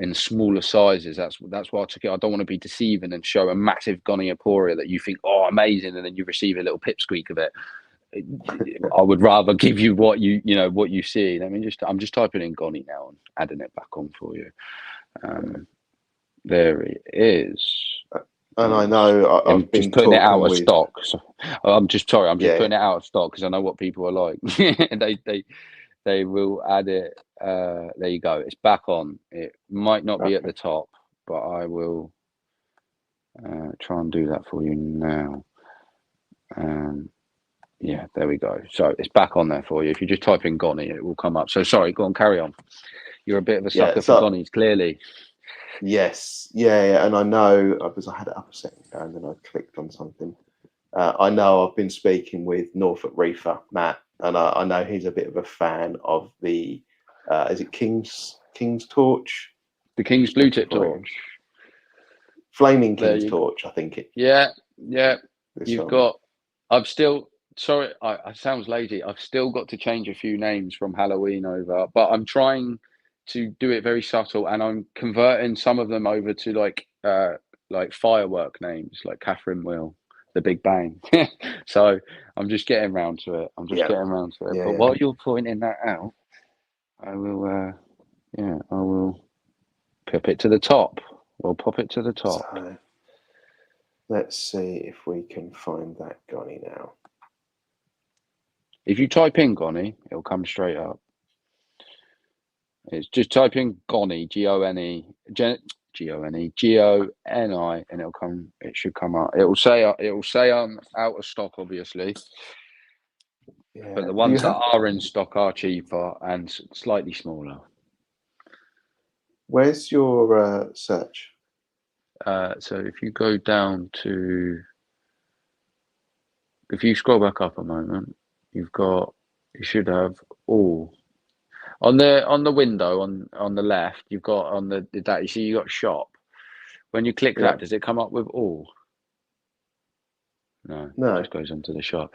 in smaller sizes. That's why I took it. I don't want to be deceiving and show a massive Gonioporia that you think, oh, amazing, and then you receive a little pipsqueak of it. I would rather give you what what you see. I mean, I'm just typing in Goni now and adding it back on for you. There it is. and I know I've been just putting it out of with, stock. So I'm just putting it out of stock because I know what people are like. they will add it. There you go. It's back on. It might not be at the top, but I will try and do that for you now. Yeah, there we go. So it's back on there for you. If you just type in Goni, it will come up. So sorry, go on, carry on. You're a bit of a sucker for Gonis, clearly. Yes, yeah, and I know because I had it up a second ago and then I clicked on something. I know I've been speaking with Norfolk Reefer Matt, and I know he's a bit of a fan of the is it King's Torch? The King's Blue Tip Torch. Flaming King's Torch, I think it. Yeah. You've got. I've still. Sorry, it sounds lazy. I've still got to change a few names from Halloween over, but I'm trying to do it very subtle, and I'm converting some of them over to like firework names, like Catherine Wheel, the Big Bang. So I'm just getting around to it. But while you're pointing that out, I will. I will pop it to the top. We'll pop it to the top. So, let's see if we can find that Goni now. If you type in Goni, it'll come straight up. It's just type in Goni, Goni, Goni, and it'll come. It should come up. It will say I'm out of stock, obviously. Yeah, but the ones that are in stock are cheaper and slightly smaller. Where's your search? So if you go down to, if you scroll back up a moment, you should have all. On the window on the left, you've got on that you see you got shop. When you click that, does it come up with all? No. It just goes into the shop.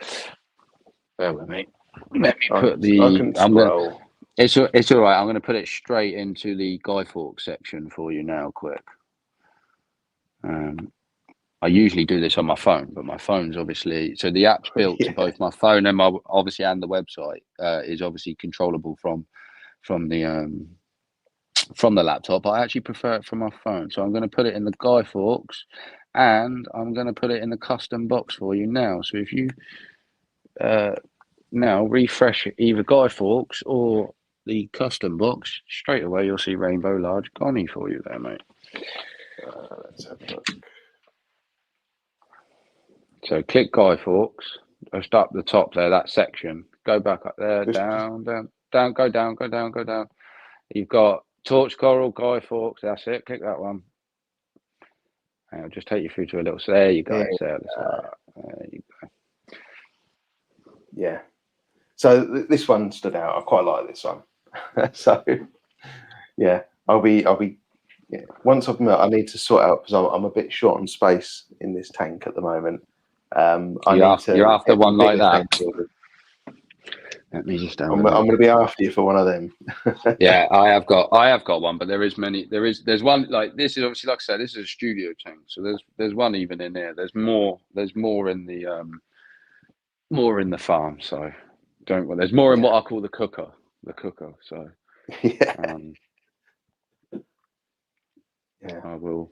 Bear with me. Let me put the. I can scroll. It's all right. I'm going to put it straight into the Guy Fawkes section for you now, quick. I usually do this on my phone, but my phone's obviously, so the app's built to both my phone and my obviously, and the website is obviously controllable from the laptop. I actually prefer it from my phone, so I'm going to put it in the Guy Fawkes, and I'm going to put it in the custom box for you now. So if you now refresh either Guy Fawkes or the custom box, straight away you'll see Rainbow Large Connie for you there, mate. Let's have a look. So click Guy Fawkes, just up the top there, that section. Go back up there, down, go down. You've got Torch Coral, Guy Fawkes, that's it. Click that one. And it'll just take you through to a little. So there you go. There you go. Yeah. So this one stood out. I quite like this one. So yeah, I'll be. Yeah. Once I've met, I need to sort out because I'm a bit short on space in this tank at the moment. You're after one like that. Let me just. I'm going to be after you for one of them. Yeah, I have got one, but there's one like this is obviously, like I said, this is a studio tank, so there's one even in there. There's more in the farm. So there's more in what I call the cooker. So yeah. I will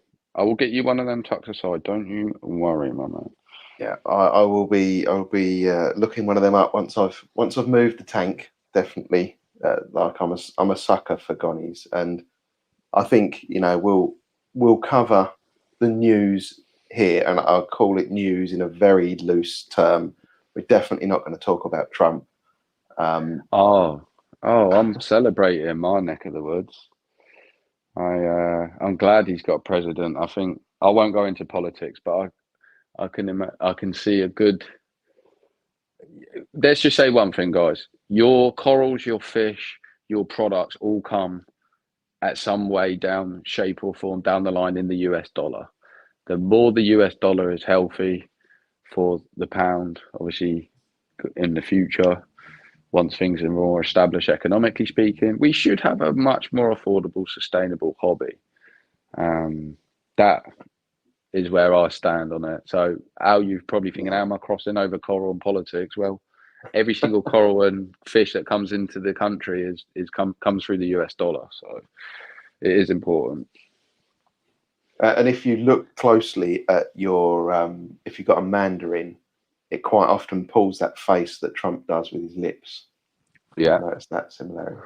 get you one of them tucked aside. Don't you worry, my man. Yeah, I will be looking one of them up once I've moved the tank. Definitely, like I'm a sucker for gonnies, and I think we'll cover the news here, and I'll call it news in a very loose term. We're definitely not going to talk about Trump. I'm celebrating my neck of the woods. I'm glad he's got president. I think I won't go into politics, but I can see a good. Let's just say one thing, guys. Your corals, your fish, your products all come at some way, down, shape or form down the line in the US dollar. The more the US dollar is healthy for the pound, obviously in the future, once things are more established economically speaking, we should have a much more affordable, sustainable hobby. That is where I stand on it. So, Al, you're probably thinking, how am I crossing over coral and politics? Well, every single coral and fish that comes into the country comes through the US dollar. So, it is important. And if you look closely at your, if you've got a mandarin, it quite often pulls that face that Trump does with his lips. Yeah, notice that similarity.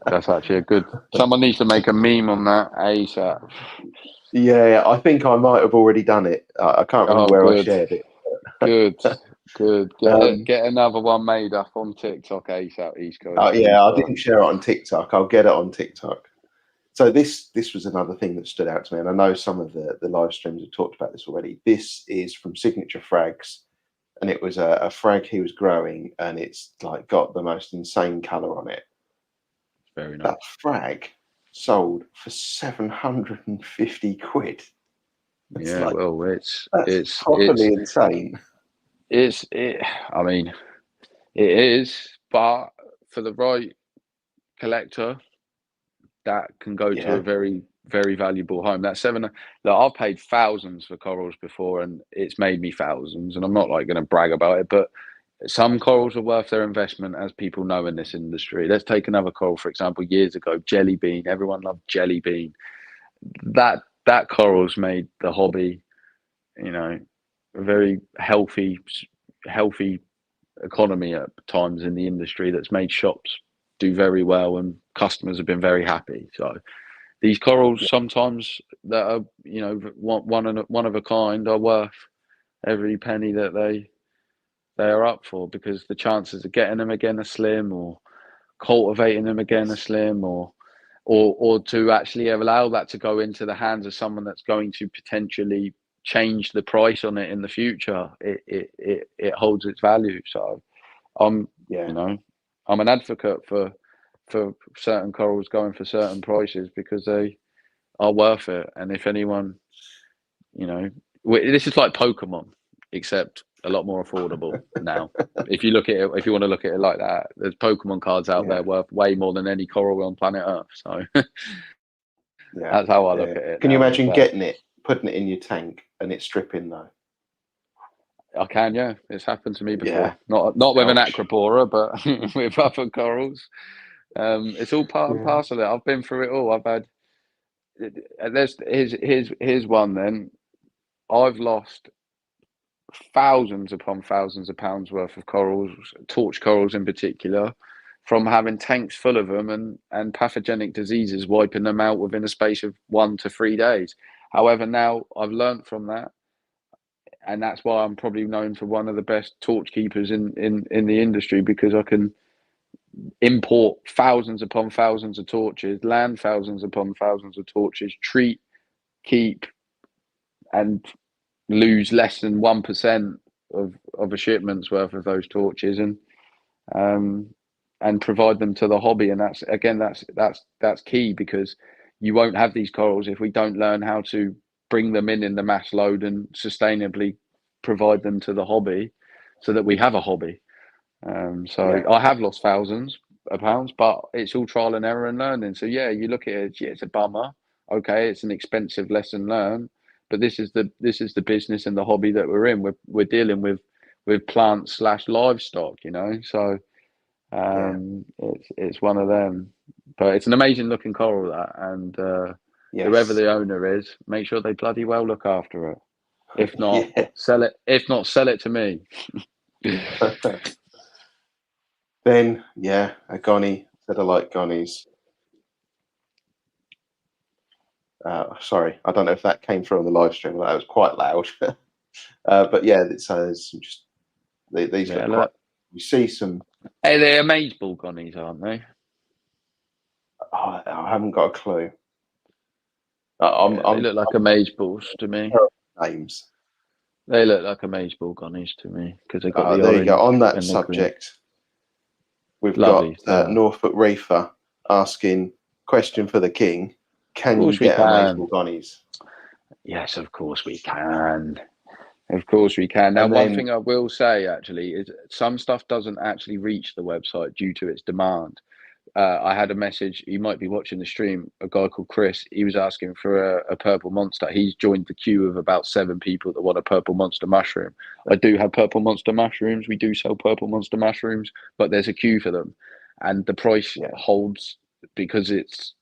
That's actually a good. Someone needs to make a meme on that ASAP. Yeah, I think I might have already done it. I can't remember where I shared it. Good. Get another one made up on TikTok ASAP, East Coast. I didn't share it on TikTok. I'll get it on TikTok. So this was another thing that stood out to me, and I know some of the live streams have talked about this already. This is from Signature Frags, and it was a frag he was growing, and it's like got the most insane colour on it. Very nice. That frag sold for 750 quid. It's properly insane. I mean, it is, but for the right collector, that can go to a very, very valuable home. I've paid thousands for corals before, and it's made me thousands. And I'm not like going to brag about it, but some corals are worth their investment, as people know in this industry. Let's take another coral, for example. Years ago, jelly bean. Everyone loved jelly bean. That coral's made the hobby, a very healthy economy at times in the industry. That's made shops do very well, and customers have been very happy. So these corals sometimes that are one of a kind are worth every penny that they are up for, because the chances of getting them again are slim, or cultivating them again are slim, or to actually allow that to go into the hands of someone that's going to potentially change the price on it in the future. It holds its value. So I'm an advocate for certain corals going for certain prices, because they are worth it. And if anyone, this is like Pokemon, except a lot more affordable now. If you look at it, if you want to look at it like that, there's Pokemon cards out there worth way more than any coral on planet Earth. So that's how I look at it. Can you now. imagine But getting it, putting it in your tank, and it's stripping though? I can, yeah. It's happened to me before. Yeah. Not with an Ouch. acropora, but with other corals. It's all part and parcel of it. I've been through it all. I've had. Here's one. Then I've lost thousands upon thousands of pounds worth of corals, torch corals in particular, from having tanks full of them and pathogenic diseases wiping them out within a space of 1 to 3 days. However, now I've learnt from that, and that's why I'm probably known for one of the best torch keepers in the industry, because I can import thousands upon thousands of torches, land thousands upon thousands of torches, treat, keep, and lose less than 1% of a shipment's worth of those torches, and provide them to the hobby. And that's key, because you won't have these corals if we don't learn how to bring them in the mass load and sustainably provide them to the hobby, so that we have a hobby. I have lost thousands of pounds, but it's all trial and error and learning. So yeah, you look at it, yeah, it's a bummer. Okay, it's an expensive lesson learned, but this is the business and the hobby that we're in. We're dealing with plants / livestock, you know. So it's one of them. But it's an amazing looking coral, that, and whoever the owner is, make sure they bloody well look after it. If not, sell it. If not, sell it to me. Then, a gonny. Said I like gonnies. Sorry, I don't know if that came through on the live stream. That was quite loud. But yeah, so there's just these look quite. You see some. Hey, they're amazeballs gonnies, aren't they? I haven't got a clue. They look like amazeballs to me. Names. They look like amazeball gonnies to me, because they've got the there orange. You go. On that subject, we've got Norfolk Reefer asking question for the king. Can you get amazeball gonnies? Yes, of course we can. Of course we can. Now, one thing I will say actually is some stuff doesn't actually reach the website due to its demand. I had a message, you might be watching the stream, a guy called Chris. He was asking for a purple monster. He's joined the queue of about 7 people that want a purple monster mushroom. I do have purple monster mushrooms. We do sell purple monster mushrooms, but there's a queue for them, and the price holds because it's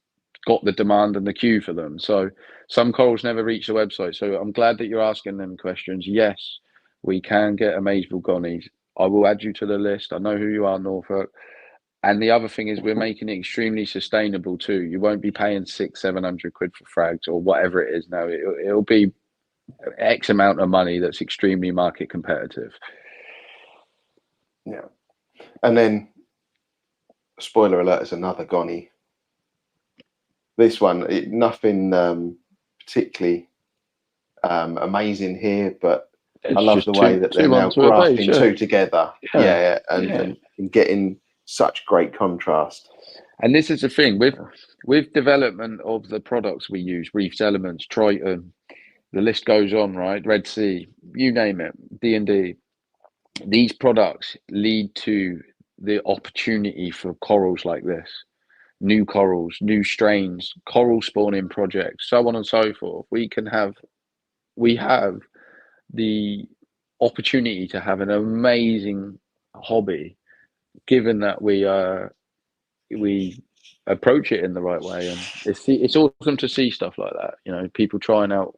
got the demand and the queue for them. So some corals never reach the website. So I'm glad that you're asking them questions. Yes, we can get amazeball gonnies. I will add you to the list. I know who you are, Norfolk. And the other thing is, we're making it extremely sustainable too. You won't be paying 600-700 quid for frags or whatever it is now. It'll be X amount of money that's extremely market competitive. Yeah. And then, spoiler alert, is another gonny. This one, nothing particularly amazing here, but I love the way that they're now grafting two together. And getting such great contrast. And this is the thing with development of the products we use, Reefs, Elements, Triton, the list goes on, right? Red Sea, you name it, D&D. These products lead to the opportunity for corals like this, new corals, new strains, coral spawning projects, so on and so forth. We have the opportunity to have an amazing hobby, given that we approach it in the right way. And it's awesome to see stuff like that, you know, people trying out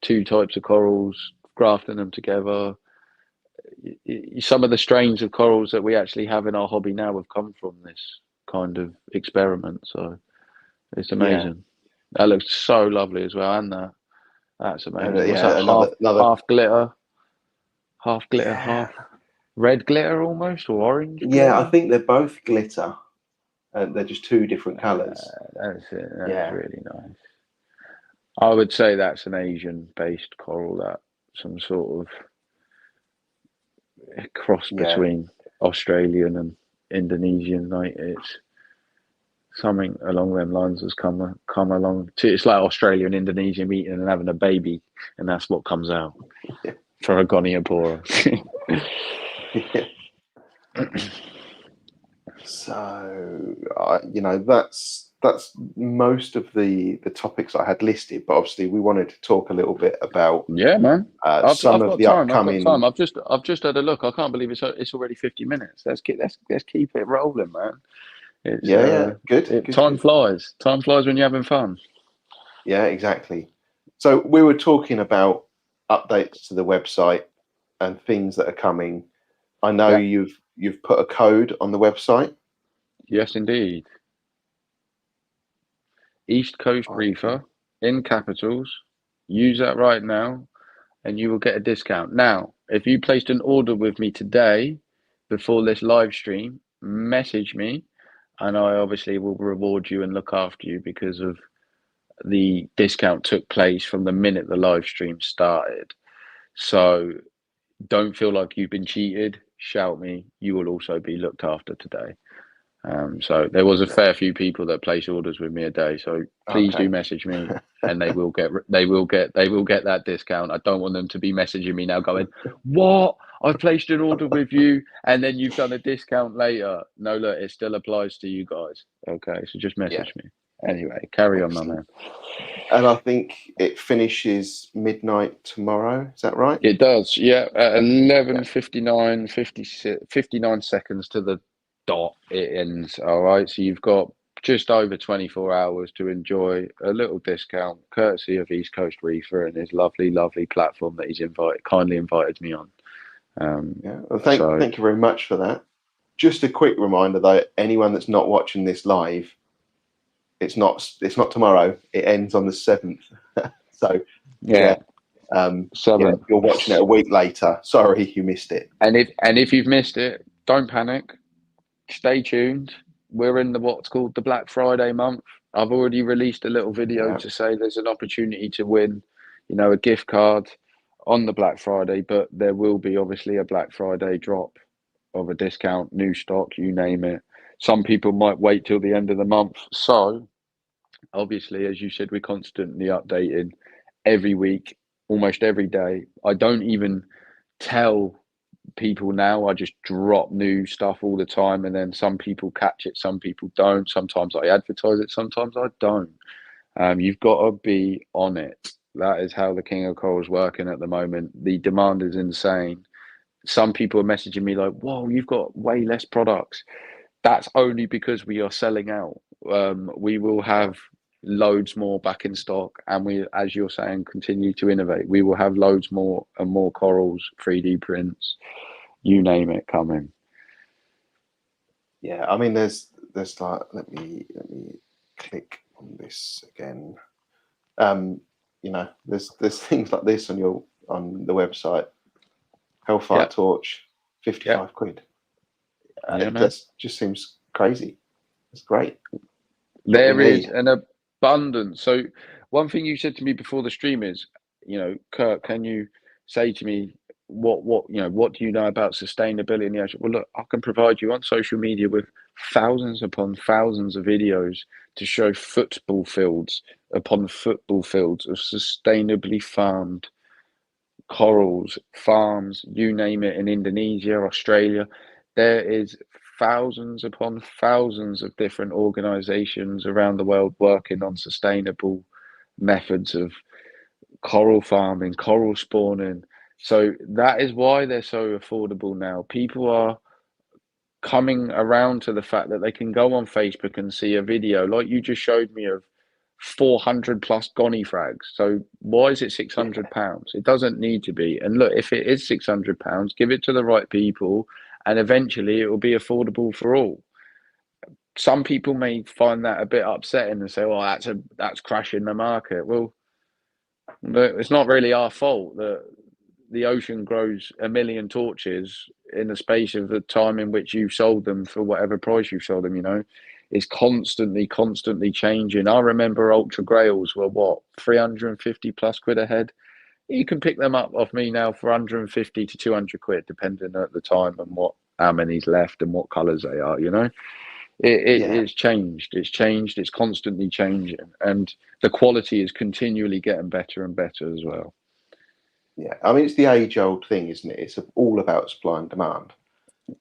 2 types of corals, grafting them together. Some of the strains of corals that we actually have in our hobby now have come from this kind of experiment, so it's amazing. That looks so lovely as well, and that's amazing. Half glitter, half red glitter almost, or orange glitter? I think they're both glitter. They're just 2 different colours. That's it. That's really nice. I would say that's an Asian-based coral, that some sort of cross between Australian and Indonesian. Like, it's something along them lines has come along. It's like Australia and Indonesia meeting and having a baby, and that's what comes out. for a goniapora. So, that's most of the topics I had listed. But obviously, we wanted to talk a little bit about Yeah, man. I've some of got the time. I've got time. upcoming. I've just had a look. I can't believe it's already 50 minutes. Let's keep it rolling, man. It's Yeah, yeah, good, good, time good. flies. Time flies when you're having fun. Yeah, exactly. So we were talking about updates to the website and things that are coming. I know Yeah. you've put a code on the website. Yes, indeed. East Coast Reefer in capitals. Use that right now, and you will get a discount. Now, if you placed an order with me today before this live stream, message me, and I obviously will reward you and look after you because of the discount took place from the minute the live stream started. So don't feel like you've been cheated. Shout me. You will also be looked after today. So there was a fair few people that placed orders with me a day. So please do Okay. message me, and they will get that discount. I don't want them to be messaging me now going, "What? I've placed an order with you, and then you've done a discount later." No, look, it still applies to you guys. Okay, so just Yeah, message me. Anyway, carry on, my excellent. man. And I think it finishes midnight tomorrow. Is that right? It does, yeah. At Yeah. 11:59, 59 seconds to the dot, it ends. All right, so you've got just over 24 hours to enjoy a little discount, courtesy of East Coast Reefer and his lovely, lovely platform that he's kindly invited me on. Yeah. Well, So thank you very much for that. Just a quick reminder though, anyone that's not watching this live, it's not tomorrow. It ends on the 7th. So yeah, yeah, yeah, 7. you're watching it a week later. Sorry you missed it. And if you've missed it, don't panic. Stay tuned. We're in what's called the Black Friday month. I've already released a little video Yeah. to say there's an opportunity to win, a gift card on the Black Friday, but there will be obviously a Black Friday drop of a discount, new stock, you name it. Some people might wait till the end of the month. So, obviously, as you said, we're constantly updating every week, almost every day. I don't even tell people now. I just drop new stuff all the time, and then some people catch it, some people don't. Sometimes I advertise it, sometimes I don't. You've got to be on it. That is how the King of Coral is working at the moment. The demand is insane. Some people are messaging me like, "Whoa, you've got way less products." That's only because we are selling out. We will Yeah. have loads more back in stock, and we, as you're saying, continue to innovate. We will have loads more and more corals, 3D prints, you name it, coming. Yeah. I mean, there's like let me click on this again. There's things like this on the website. Hellfire Yeah, torch, yeah, 55 quid. yeah, man. That just seems crazy. It's great. It's what we There is need. an abundance. So, one thing you said to me before the stream is, Kurt, can you say to me what do you know about sustainability in the ocean? Well, look, I can provide you on social media with thousands upon thousands of videos to show football fields upon football fields of sustainably farmed corals, farms, you name it, in Indonesia, Australia. There is thousands upon thousands of different organizations around the world working on sustainable methods of coral farming, coral spawning. So that is why they're so affordable now. People are coming around to the fact that they can go on Facebook and see a video like you just showed me of 400 plus gonny frags. So why is it Yeah, £600? It doesn't need to be. And look, if it is £600, give it to the right people, and eventually it will be affordable for all. Some people may find that a bit upsetting and say, "Well, that's crashing the market." Well, but it's not really our fault that the ocean grows a million torches in the space of the time in which you sold them for whatever price you sold them. It's constantly changing. I remember ultra grails were what, 350 plus quid a head. You can pick them up off me now for 150 to 200 quid, depending at the time and how many's left and what colours they are. yeah, It's changed. It's changed. It's constantly changing, and the quality is continually getting better and better as well. Yeah, I mean, it's the age-old thing, isn't it? It's all about supply and demand.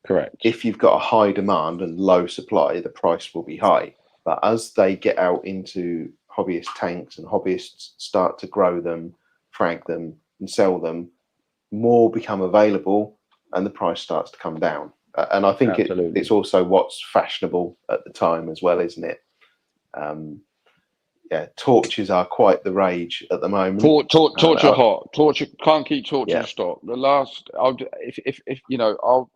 Correct. If you've got a high demand and low supply, the price will be high. But as they get out into hobbyist tanks and hobbyists start to grow them, frag them, and sell them, more become available, and the price starts to come down. And I think Absolutely. it's also what's fashionable at the time as well, isn't it? Yeah, torches are quite the rage at the moment. Torch are hot. Torch can't keep torch Yeah. in stock. The last, if you know, I'll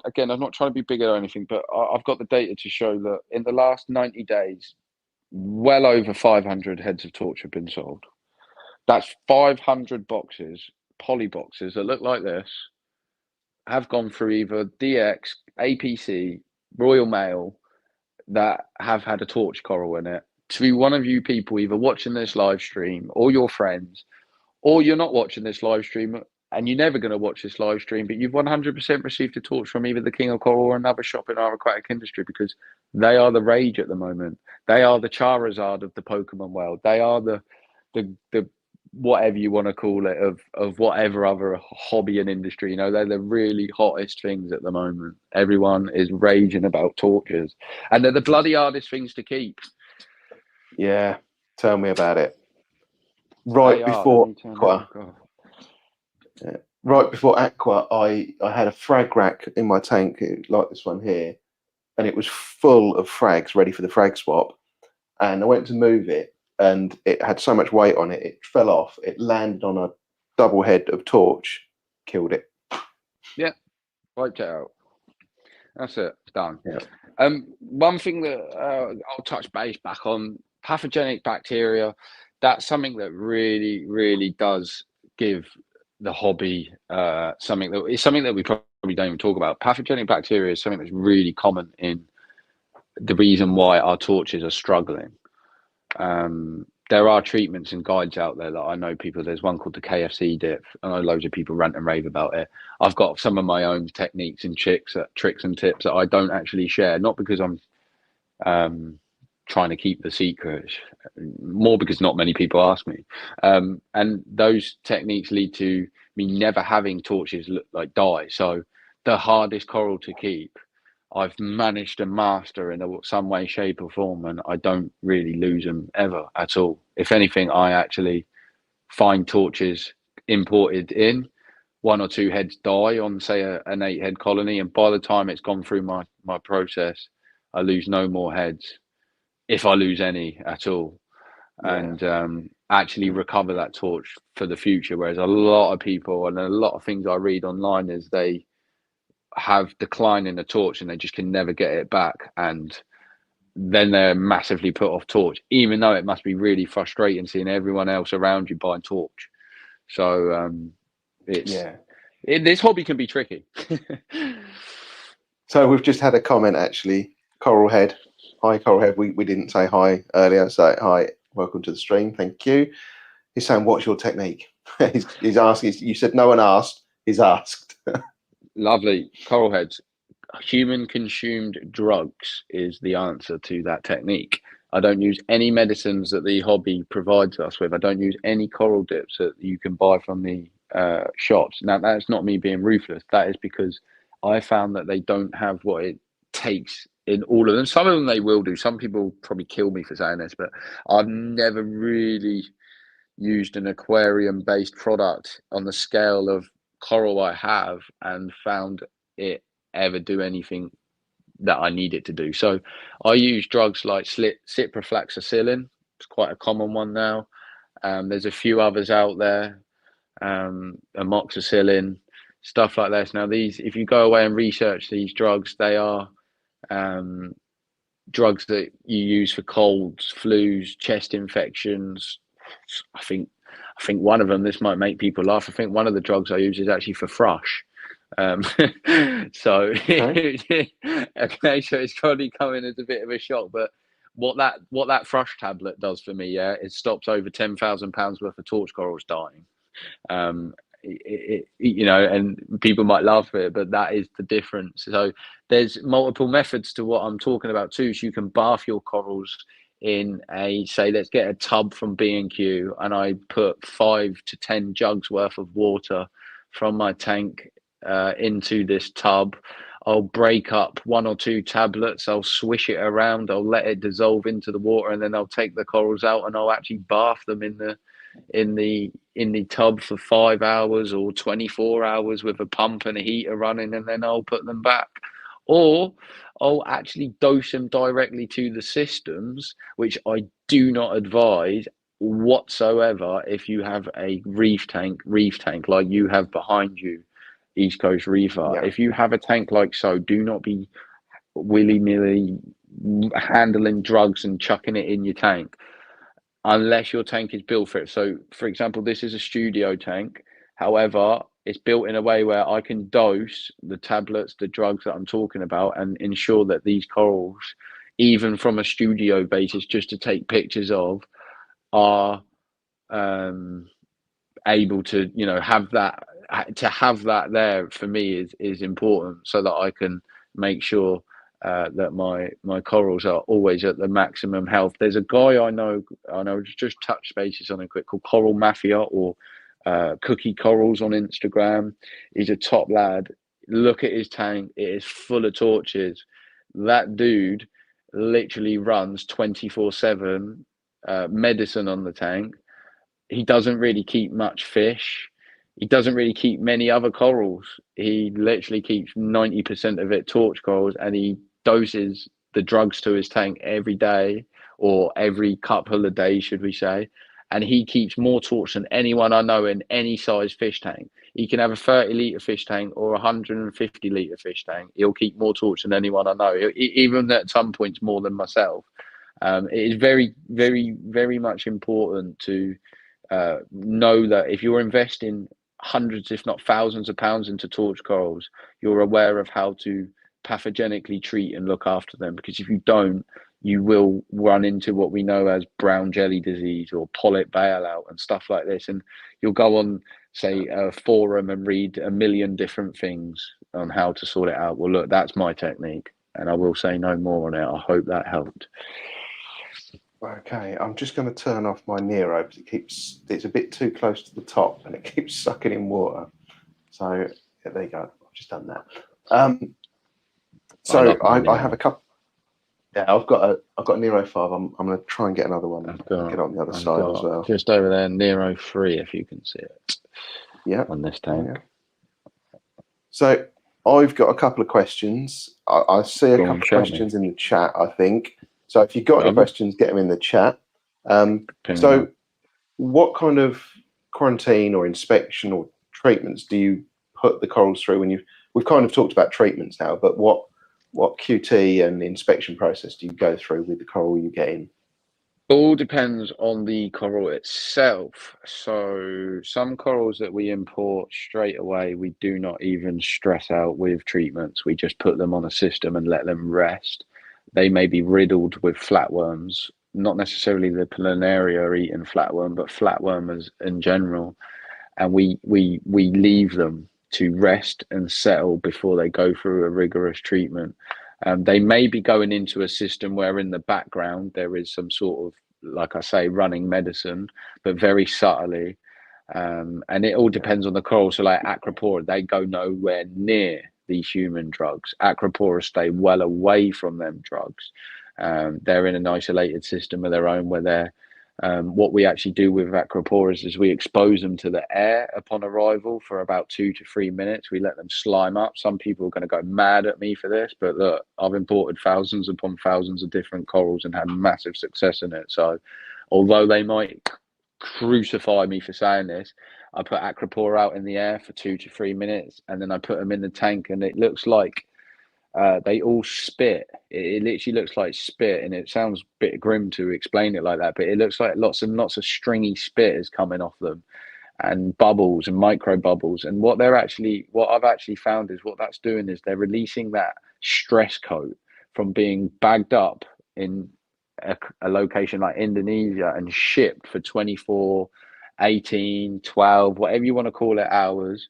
again, I'm not trying to be bigger or anything, but I've got the data to show that in the last 90 days, well over 500 heads of torch have been sold. That's 500 boxes, poly boxes that look like this, have gone through either DX, APC, Royal Mail, that have had a torch coral in it. To one of you people either watching this live stream or your friends, or you're not watching this live stream and you're never going to watch this live stream, but you've 100% received a torch from either the King of Coral or another shop in our aquatic industry, because they are the rage at the moment. They are the Charizard of the Pokemon world. They are the whatever you want to call it of whatever other hobby and industry. You know, they're the really hottest things at the moment. Everyone is raging about torches, and they're the bloody hardest things to keep. Yeah, tell me about it. Right before Aqua, I had a frag rack in my tank like this one here, and it was full of frags ready for the frag swap. And I went to move it, and it had so much weight on it, it fell off. It landed on a double head of torch, killed it. Yeah, wiped it out. That's it. Done. Yeah. One thing that I'll touch base back on, pathogenic bacteria. That's something that really, really does give the hobby something that we probably don't even talk about. Pathogenic bacteria is something that's really common in the reason why our torches are struggling. There are treatments and guides out there that I know people. There's one called the KFC dip. I know loads of people rant and rave about it. I've got some of my own techniques and tricks and tips that I don't actually share, not because I'm trying to keep the secret, more because not many people ask me. And those techniques lead to me never having torches look like die. So the hardest coral to keep, I've managed to master in some way, shape, or form, and I don't really lose them ever at all. If anything, I actually find torches imported in, one or two heads die on, say, an 8-head colony, and by the time it's gone through my process, I lose no more heads, if I lose any at all, and actually recover that torch for the future. Whereas a lot of people and a lot of things I read online is they have decline in a torch and they just can never get it back, and then they're massively put off torch, even though it must be really frustrating seeing everyone else around you buying torch. So this hobby can be tricky. So we've just had a comment, actually. Coral Head. Hi, Coral Head. We didn't say hi earlier, so hi, welcome to the stream. Thank you. He's saying, what's your technique? he's asking. You said no one asked. He's asked. Lovely. Coral Heads. Human consumed drugs is the answer to that technique. I don't use any medicines that the hobby provides us with. I don't use any coral dips that you can buy from the shops. Now, that's not me being ruthless. That is because I found that they don't have what it takes in all of them. Some of them they will do. Some people probably kill me for saying this, but I've never really used an aquarium based product on the scale of coral I have and found it ever do anything that I need it to do. So I use drugs like ciprofloxacillin. It's quite a common one now. There's a few others out there, amoxicillin, stuff like this. Now these, if you go away and research these drugs, they are drugs that you use for colds, flus, chest infections. I think one of them, this might make people laugh, I think one of the drugs I use is actually for thrush. So okay, so it's probably coming as a bit of a shock, but what that thrush tablet does for me, it stops over £10,000 worth of torch corals dying. You know, and people might laugh at it, but that is the difference. So there's multiple methods to what I'm talking about too. So you can bath your corals in a, say, let's get a tub from B&Q, and I put 5 to 10 jugs worth of water from my tank into this tub. I'll break up 1 or 2 tablets, I'll swish it around, I'll let it dissolve into the water, and then I'll take the corals out and I'll actually bath them in the tub for 5 hours or 24 hours with a pump and a heater running, and then I'll put them back. Or I'll actually dose them directly to the systems, which I do not advise whatsoever if you have a reef tank like you have behind you, East Coast Reefer. Yeah. If you have a tank like so, do not be willy-nilly handling drugs and chucking it in your tank unless your tank is built for it. So, for example, this is a studio tank. However, it's built in a way where I can dose the tablets, the drugs that I'm talking about, and ensure that these corals, even from a studio basis, just to take pictures of, are able to, you know, have that. To have that there for me is important, so that I can make sure that my corals are always at the maximum health. There's a guy I know just touch bases on it quick, called Coral Mafia, or Cookie Corals on Instagram. He's a top lad. Look at his tank, it is full of torches. That dude literally runs 24/7 medicine on the tank. He doesn't really keep much fish. He doesn't really keep many other corals. He literally keeps 90% of it torch corals, and he doses the drugs to his tank every day, or every couple of days, should we say. And he keeps more torch than anyone I know in any size fish tank. He can have a 30-litre fish tank or a 150-litre fish tank. He'll keep more torch than anyone I know, even at some points more than myself. It is very, very, very much important to know that if you're investing hundreds, if not thousands of pounds into torch corals, you're aware of how to pathogenically treat and look after them. Because if you don't, you will run into what we know as brown jelly disease or polyp bailout and stuff like this. And you'll go on, say, a forum and read a million different things on how to sort it out. Well, look, that's my technique, and I will say no more on it. I hope that helped. Okay, I'm just going to turn off my Nero because it's a bit too close to the top and it keeps sucking in water. So yeah, there you go. I've just done that. So I have a couple. Yeah, I've got a Nero 5. I'm going to try and get another one. Get on the other side as well. Just over there, Nero 3, if you can see it. Yeah. On this tank. Yeah. So I've got a couple of questions. I see a couple of questions in the chat, I think. So if you've got any questions, get them in the chat. So what kind of quarantine or inspection or treatments do you put the corals through when we've kind of talked about treatments now, but what QT and inspection process do you go through with the coral you get in? All depends on the coral itself. So some corals that we import straight away, we do not even stress out with treatments. We just put them on a system and let them rest. They may be riddled with flatworms, not necessarily the planaria eating flatworm, but flatwormers in general. And we leave them to rest and settle before they go through a rigorous treatment. They may be going into a system where in the background there is some sort of, like I say, running medicine, but very subtly. And it all depends on the coral. So like Acropora, they go nowhere near these human drugs. Acropora stay well away from them drugs. They're in an isolated system of their own, where they're what we actually do with Acroporas is we expose them to the air upon arrival for about 2 to 3 minutes. We let them slime up. Some people are going to go mad at me for this, but look, I've imported thousands upon thousands of different corals and had massive success in it. So although they might crucify me for saying this, I put Acropora out in the air for 2 to 3 minutes, and then I put them in the tank, and it looks like they all spit. It literally looks like spit, and it sounds a bit grim to explain it like that, but it looks like lots of stringy spit is coming off them, and bubbles and micro bubbles. And what I've actually found is what that's doing is they're releasing that stress coat from being bagged up in a location like Indonesia and shipped for 24, 18, 12, whatever you want to call it, hours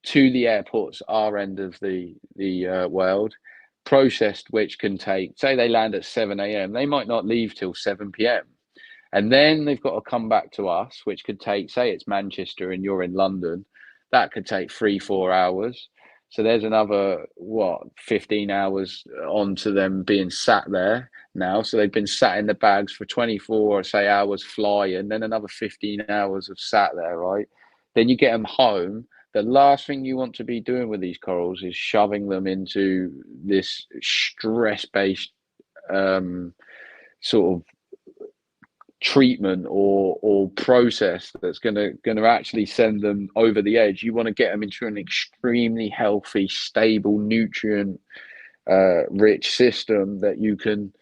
to the airports, our end of the world. processed, which can take, say they land at 7 a.m, they might not leave till 7 p.m. And then they've got to come back to us, which could take, say it's Manchester and you're in London, that could take 3-4 hours. So there's another, 15 hours onto them being sat there now. So they've been sat in the bags for 24, say, hours flying, then another 15 hours of sat there, right? Then you get them home. The last thing you want to be doing with these corals is shoving them into this stress-based sort of treatment or process that's going to actually send them over the edge. You want to get them into an extremely healthy, stable, nutrient rich system that you can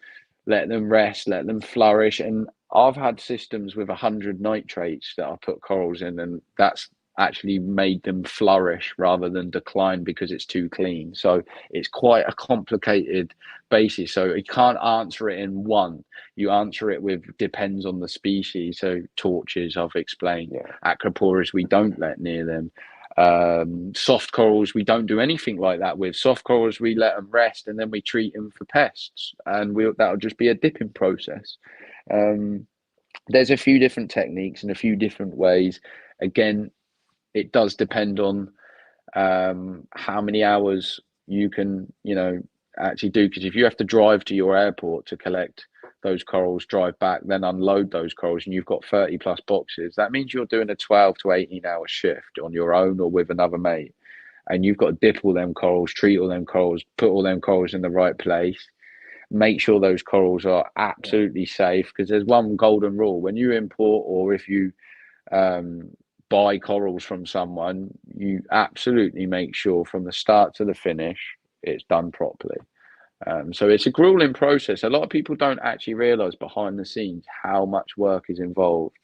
let them rest, let them flourish. And I've had systems with 100 nitrates that I put corals in, and that's actually made them flourish rather than decline because it's too clean. So it's quite a complicated basis. So you can't answer it in one. You answer it with depends on the species. So torches, I've explained. Acroporas, we don't let near them. Soft corals, we don't do anything like that with. Soft corals, we let them rest and then we treat them for pests, and that'll just be a dipping process. There's a few different techniques and a few different ways. Again, it does depend on how many hours you can, actually do. Because if you have to drive to your airport to collect those corals, drive back, then unload those corals, and you've got 30 plus boxes, that means you're doing a 12 to 18 hour shift on your own or with another mate. And you've got to dip all them corals, treat all them corals, put all them corals in the right place, make sure those corals are absolutely safe. Because there's one golden rule: when you import or if you buy corals from someone, you absolutely make sure from the start to the finish it's done properly. So it's a grueling process. A lot of people don't actually realize behind the scenes how much work is involved.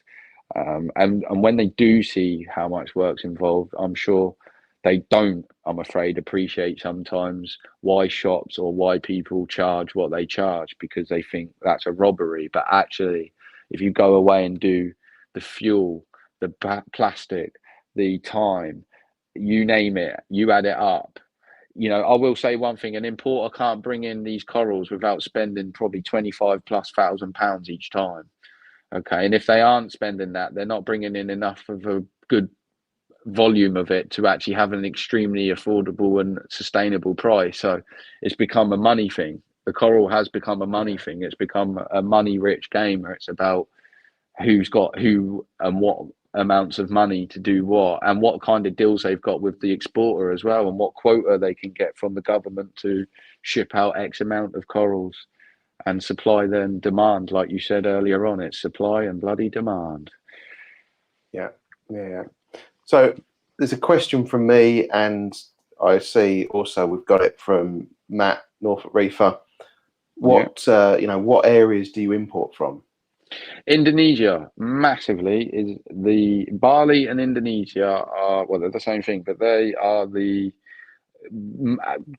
And when they do see how much work's involved, I'm sure they don't, I'm afraid, appreciate sometimes why shops or why people charge what they charge, because they think that's a robbery. But actually, if you go away and do the fuel, the plastic, the time, you name it, you add it up. I will say one thing: an importer can't bring in these corals without spending probably 25 plus £1,000 each time. Okay, and if they aren't spending that, they're not bringing in enough of a good volume of it to actually have an extremely affordable and sustainable price. So it's become a money thing. The coral has become a money thing. It's become a money rich game where it's about who's got who and what amounts of money to do what, and what kind of deals they've got with the exporter as well, and what quota they can get from the government to ship out X amount of corals. And supply then demand, like you said earlier on, it's supply and bloody demand. Yeah. So there's a question from me, and I see also we've got it from Matt, Norfolk Reefer. What areas do you import from? Indonesia, massively. Is the Bali and Indonesia are, well, they're the same thing, but they are the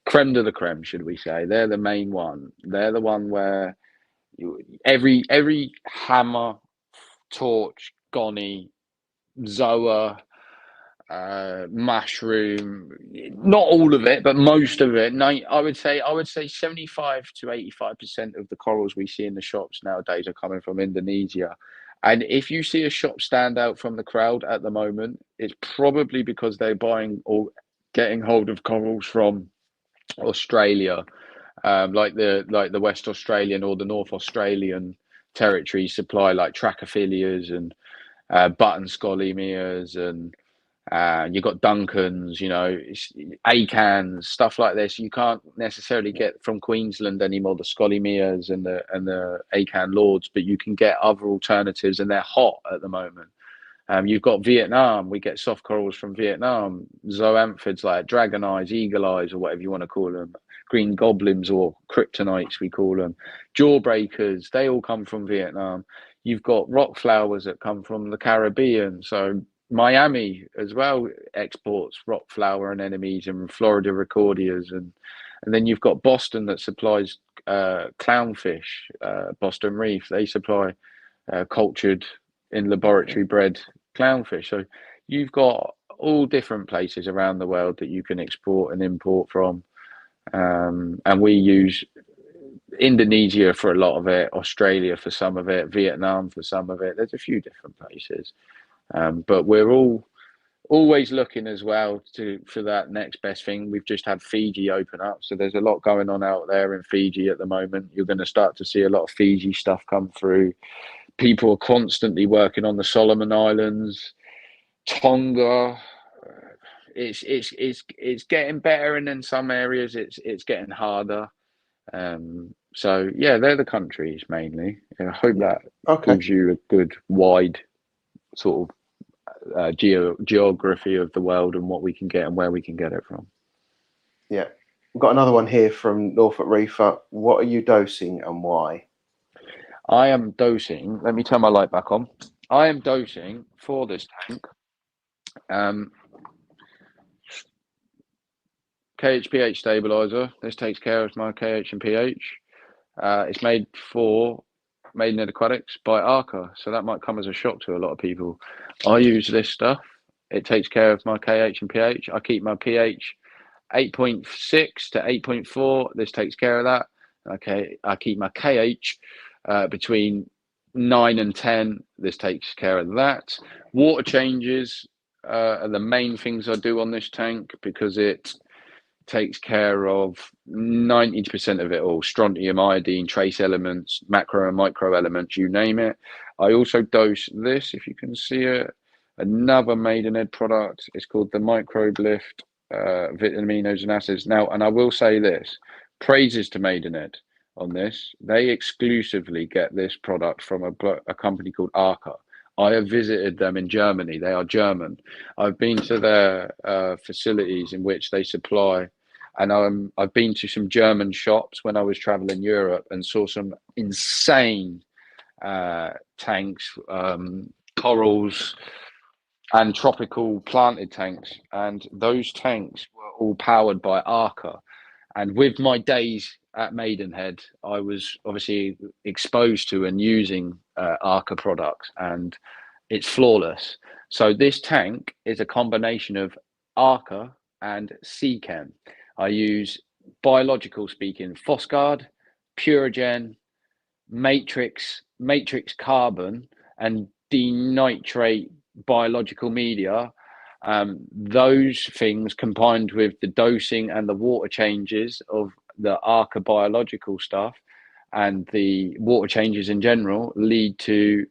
creme de la creme, should we say. They're the main one. They're the one where every hammer, torch, goni, zoa, mushroom, not all of it, but most of it. I would say 75 to 85% of the corals we see in the shops nowadays are coming from Indonesia. And if you see a shop stand out from the crowd at the moment, it's probably because they're buying or getting hold of corals from Australia, like the West Australian or the North Australian territory supply, like Trachyphilias and button scolimeas, and you've got Duncans, Acans, stuff like this. You can't necessarily get from Queensland anymore the Scolimeas and the Acan Lords, but you can get other alternatives, and they're hot at the moment. You've got Vietnam. We get soft corals from Vietnam. Zoanthids like dragon eyes, eagle eyes, or whatever you want to call them. Green goblins or kryptonites, we call them. Jawbreakers, they all come from Vietnam. You've got rock flowers that come from the Caribbean. So Miami as well exports rock flower anemones and Florida recordias. And then you've got Boston that supplies clownfish, Boston Reef. They supply cultured in laboratory bred clownfish. So you've got all different places around the world that you can export and import from. and we use Indonesia for a lot of it, Australia for some of it, Vietnam for some of it. There's a few different places, but we're always looking as well for that next best thing. We've just had Fiji open up, so there's a lot going on out there in Fiji at the moment. You're going to start to see a lot of Fiji stuff come through. People are constantly working on the Solomon Islands, Tonga. It's getting better, and in some areas it's getting harder. So yeah, they're the countries mainly. I hope that gives you a good wide sort of geography of the world and what we can get and where we can get it from. Yeah, we've got another one here from Norfolk Reefer. What are you dosing and why? I am dosing. Let me turn my light back on. I am dosing for this tank. KH/pH stabilizer. This takes care of my KH and pH. It's made in aquatics by Arca, so that might come as a shock to a lot of people. I use this stuff. It takes care of my KH and pH. I keep my pH 8.6 to 8.4. This takes care of that. Okay, I keep my KH between 9 and 10. This takes care of that. Water changes are the main things I do on this tank because it takes care of 90% of it all: strontium, iodine, trace elements, macro and micro elements, you name it. I also dose this, if you can see it, another Maidenhead product. It's called the Microbe Lift Vitaminos and Acids. Now, and I will say this, praises to Maidenhead on this. They exclusively get this product from a company called Arca. I have visited them in Germany. They are German. I've been to their facilities in which they supply, and I've been to some German shops when I was traveling Europe and saw some insane tanks, corals, and tropical planted tanks. And those tanks were all powered by Arca. And with my days at Maidenhead, I was obviously exposed to and using Arca products, and it's flawless. So this tank is a combination of Arca and Seachem. I use, biological speaking, Phosgard, Purigen, Matrix Carbon, and denitrate biological media. Those things combined with the dosing and the water changes of the Arca biological stuff and the water changes in general lead to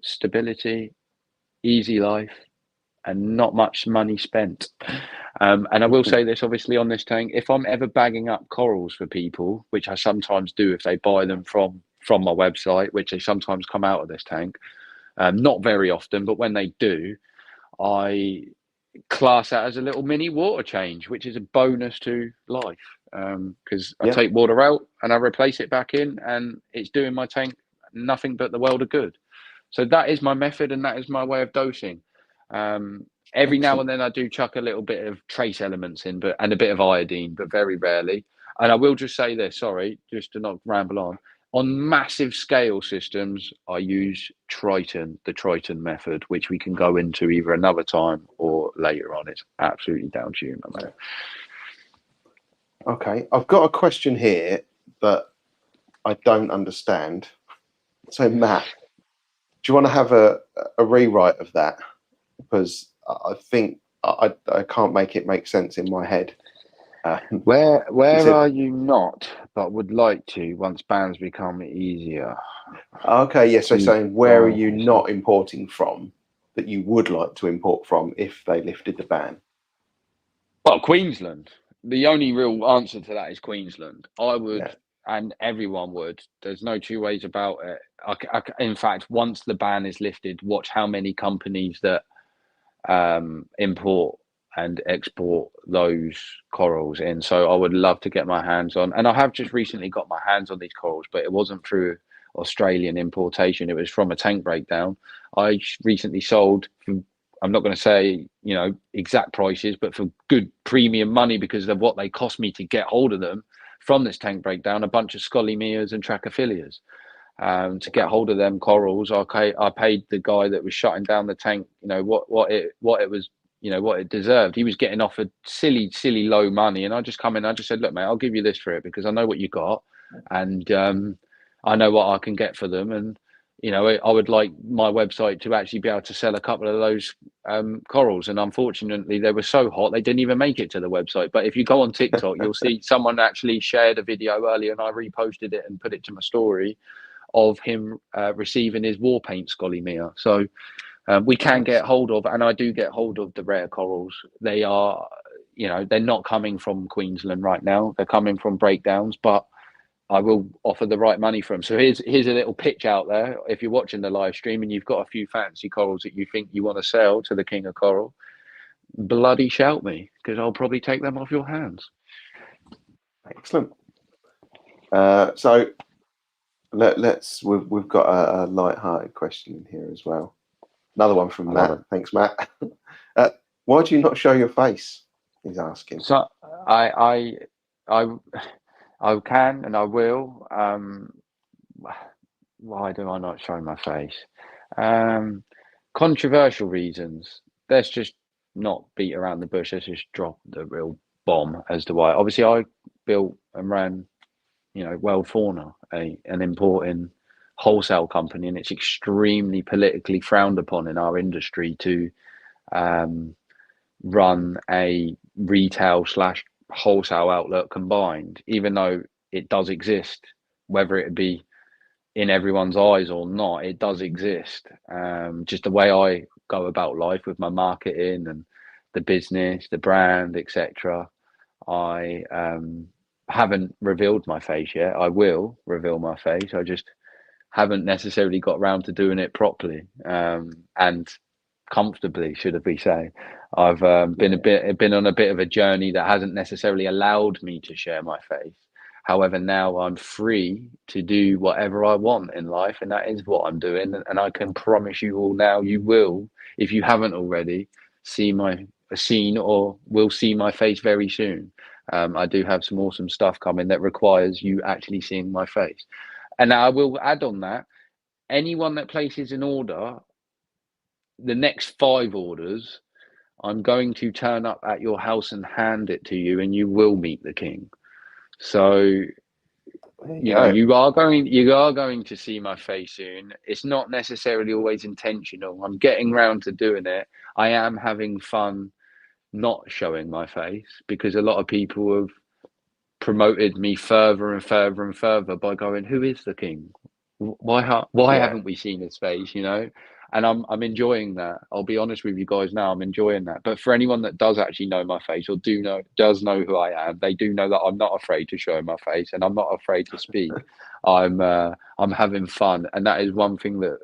stability, easy life, and not much money spent. And I will say this, obviously, on this tank, if I'm ever bagging up corals for people, which I sometimes do if they buy them from my website, which they sometimes come out of this tank, not very often, but when they do, I class that as a little mini water change, which is a bonus to life, because I take water out and I replace it back in, and it's doing my tank nothing but the world of good. So that is my method, and that is my way of dosing. Every now and then I do chuck a little bit of trace elements in, and a bit of iodine, but very rarely. And I will just say this, sorry, just to not ramble on. On massive scale systems, I use Triton, the Triton method, which we can go into either another time or later on. It's absolutely down to you, my man. Okay, I've got a question here that I don't understand. So, Matt, do you want to have a rewrite of that? Because I think I can't make it make sense in my head. Where are you not, but would like to once bans become easier? Okay, yes. So saying, where are you not importing from that you would like to import from if they lifted the ban? Well, Queensland. The only real answer to that is Queensland. I would, and everyone would. There's no two ways about it. In fact, once the ban is lifted, watch how many companies that import and export those corals in. So I would love to get my hands on, and I have just recently got my hands on these corals, but it wasn't through Australian importation. It was from a tank breakdown. I recently sold, I'm not going to say, exact prices, but for good premium money because of what they cost me to get hold of them from this tank breakdown, a bunch of Scolimias and Trachyphilias. To get hold of them corals, I paid the guy that was shutting down the tank, what it was, what it deserved. He was getting offered silly low money, and I just come in. I just said, look, mate, I'll give you this for it because I know what you got, and I know what I can get for them. And I would like my website to actually be able to sell a couple of those corals. And unfortunately, they were so hot they didn't even make it to the website. But if you go on TikTok, you'll see someone actually shared a video earlier, and I reposted it and put it to my story of him receiving his war paint scolimia. So we can get hold of, and I do get hold of the rare corals. They are, they're not coming from Queensland right now. They're coming from breakdowns, but I will offer the right money for them. So here's a little pitch out there. If you're watching the live stream and you've got a few fancy corals that you think you want to sell to the King of Coral, bloody shout me, because I'll probably take them off your hands. Excellent. So we've got a light-hearted question in here as well. Another one from Matt. Thanks, Matt. Why do you not show your face? He's asking. So I can and I will. Why do I not show my face? Controversial reasons. Let's just not beat around the bush. Let's just drop the real bomb as to why. Obviously, I built and ran, World Fauna, an importing wholesale company, and it's extremely politically frowned upon in our industry to run a retail / wholesale outlet combined, even though it does exist, whether it be in everyone's eyes or not, it does exist. Just the way I go about life with my marketing and the business, the brand, etc. I haven't revealed my face yet. I will reveal my face. I just haven't necessarily got around to doing it properly and comfortably, should we say. I've been on a bit of a journey that hasn't necessarily allowed me to share my face. However, now I'm free to do whatever I want in life, and that is what I'm doing. And I can promise you all now, you will, if you haven't already, see or will see my face very soon. I do have some awesome stuff coming that requires you actually seeing my face. And I will add on that, anyone that places an order, the next 5 orders, I'm going to turn up at your house and hand it to you, and you will meet the king. So, you are going to see my face soon. It's not necessarily always intentional. I'm getting round to doing it. I am having fun not showing my face, because a lot of people have promoted me further and further and further by going, who is the king? Why haven't we seen his face? And I'm enjoying that. I'll be honest with you guys now, I'm enjoying that. But for anyone that does actually know my face or does know who I am, they do know that I'm not afraid to show my face, and I'm not afraid to speak. I'm having fun, and that is one thing that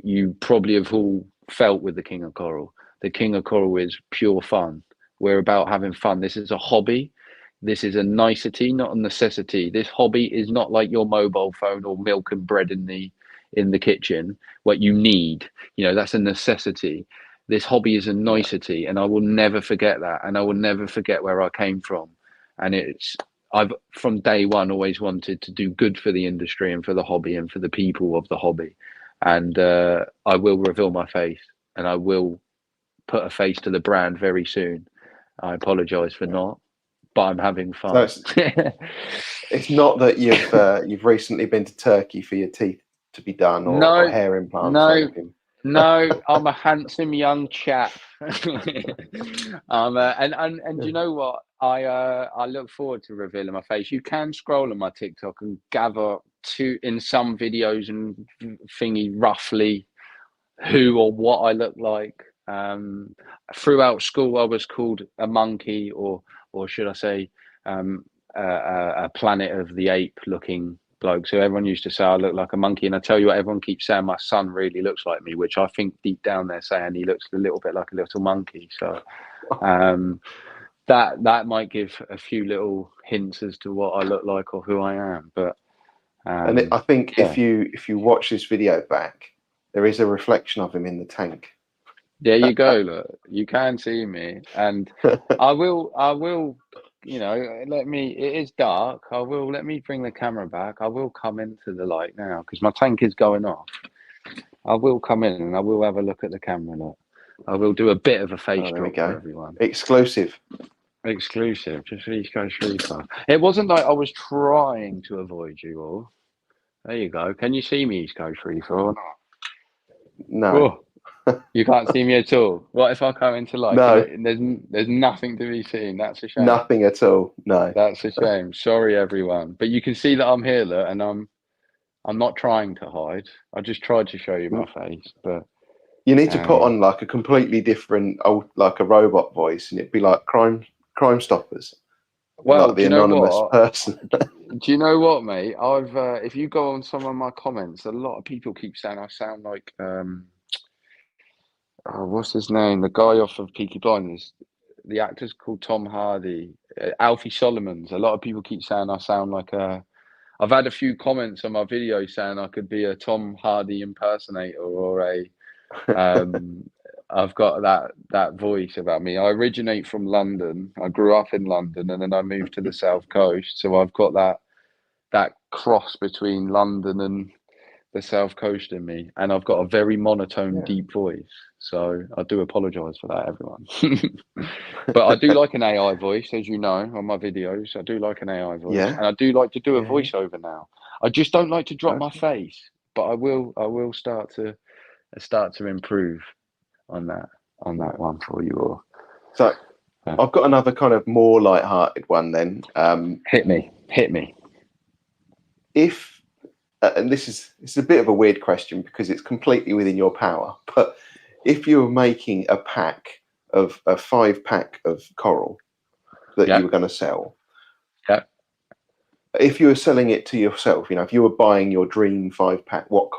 you probably have all felt with the King of Coral. The King of Coral is pure fun. We're about having fun. This is a hobby. This is a nicety, not a necessity. This hobby is not like your mobile phone or milk and bread in the kitchen, what you need. That's a necessity. This hobby is a nicety, and I will never forget that, and I will never forget where I came from. And I've from day one always wanted to do good for the industry and for the hobby and for the people of the hobby. And I will reveal my face, and I will put a face to the brand very soon. I apologize for not, but I'm having fun. So it's not that you've recently been to Turkey for your teeth to be done, or hair implants or anything. No, I'm a handsome young chap. And you know what? I look forward to revealing my face. You can scroll on my TikTok and gather in some videos and thingy roughly who or what I look like. Throughout school, I was called a monkey, or should I say, a Planet of the Ape looking bloke. So everyone used to say I look like a monkey, and I tell you what, everyone keeps saying my son really looks like me, which I think deep down they're saying he looks a little bit like a little monkey. So that might give a few little hints as to what I look like or who I am. But I think if you watch this video back, there is a reflection of him in the tank. There you go. Look, you can see me, and I will. It is dark. Let me bring the camera back. I will come into the light now because my tank is going off. I will come in and I will have a look at the camera. Look. I will do a bit of a face Oh, there we drop for go. everyone. Exclusive. Exclusive, just for East Coast Reefer. It wasn't like I was trying to avoid you all. There you go. Can you see me, East Coast Reefer, or not? No. Oh, you can't see me at all. What if I come into life No. and there's nothing to be seen? That's a shame. Nothing at all. No. That's a shame. Sorry, everyone. But you can see that I'm here, look, and I'm not trying to hide. I just tried to show you my face, but You need to put on like a completely different, old, like a robot voice, and it'd be like Crime Stoppers, well, like do the you know anonymous what? person. Do you know what, mate? I've if you go on some of my comments, a lot of people keep saying I sound like oh, what's his name? The guy off of Peaky Blinders. The actor's called Tom Hardy. Alfie Solomons. A lot of people keep saying I sound like a. I've had a few comments on my video saying I could be a Tom Hardy impersonator or a. I've got that voice about me. I originate from London. I grew up in London, and then I moved to the South Coast. So I've got that cross between London and the South Coast in me, and I've got a very monotone, Yeah. deep voice. So I do apologise for that, everyone. But I do like an AI voice, as you know, on my videos. I do like an AI voice, Yeah. and I do like to do a Yeah. voiceover now. I just don't like to drop my Okay. face, but I will start to improve on that Right. one for you all. So I've got another kind of more light-hearted one then. Hit me. If and this is a bit of a weird question because it's completely within your power, but if you were making a pack of a 5-pack of coral that you Yeah, were going to sell, yeah. if you were selling it to yourself, if you were buying your dream 5-pack, what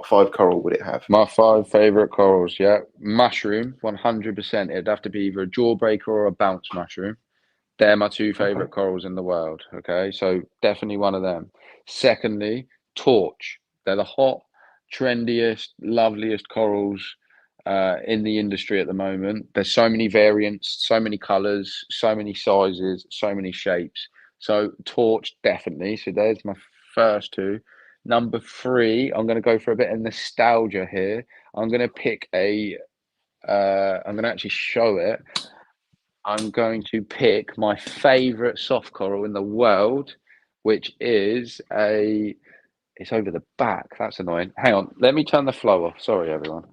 5 coral would it have? My 5 favorite corals, yeah. Mushroom, 100%. It'd have to be either a jawbreaker or a bounce mushroom. They're my 2 Okay. favorite corals in the world. Okay, so definitely one of them. Secondly, torch. They're the hot, trendiest, loveliest corals in the industry at the moment. There's so many variants, so many colors, so many sizes, so many shapes. So torch, definitely. So there's my first 2. Number 3, I'm going to go for a bit of nostalgia here. I'm going to pick a. I'm going to actually show it. I'm going to pick my favorite soft coral in the world, which is a. It's over the back. That's annoying. Hang on. Let me turn the flow off. Sorry, everyone.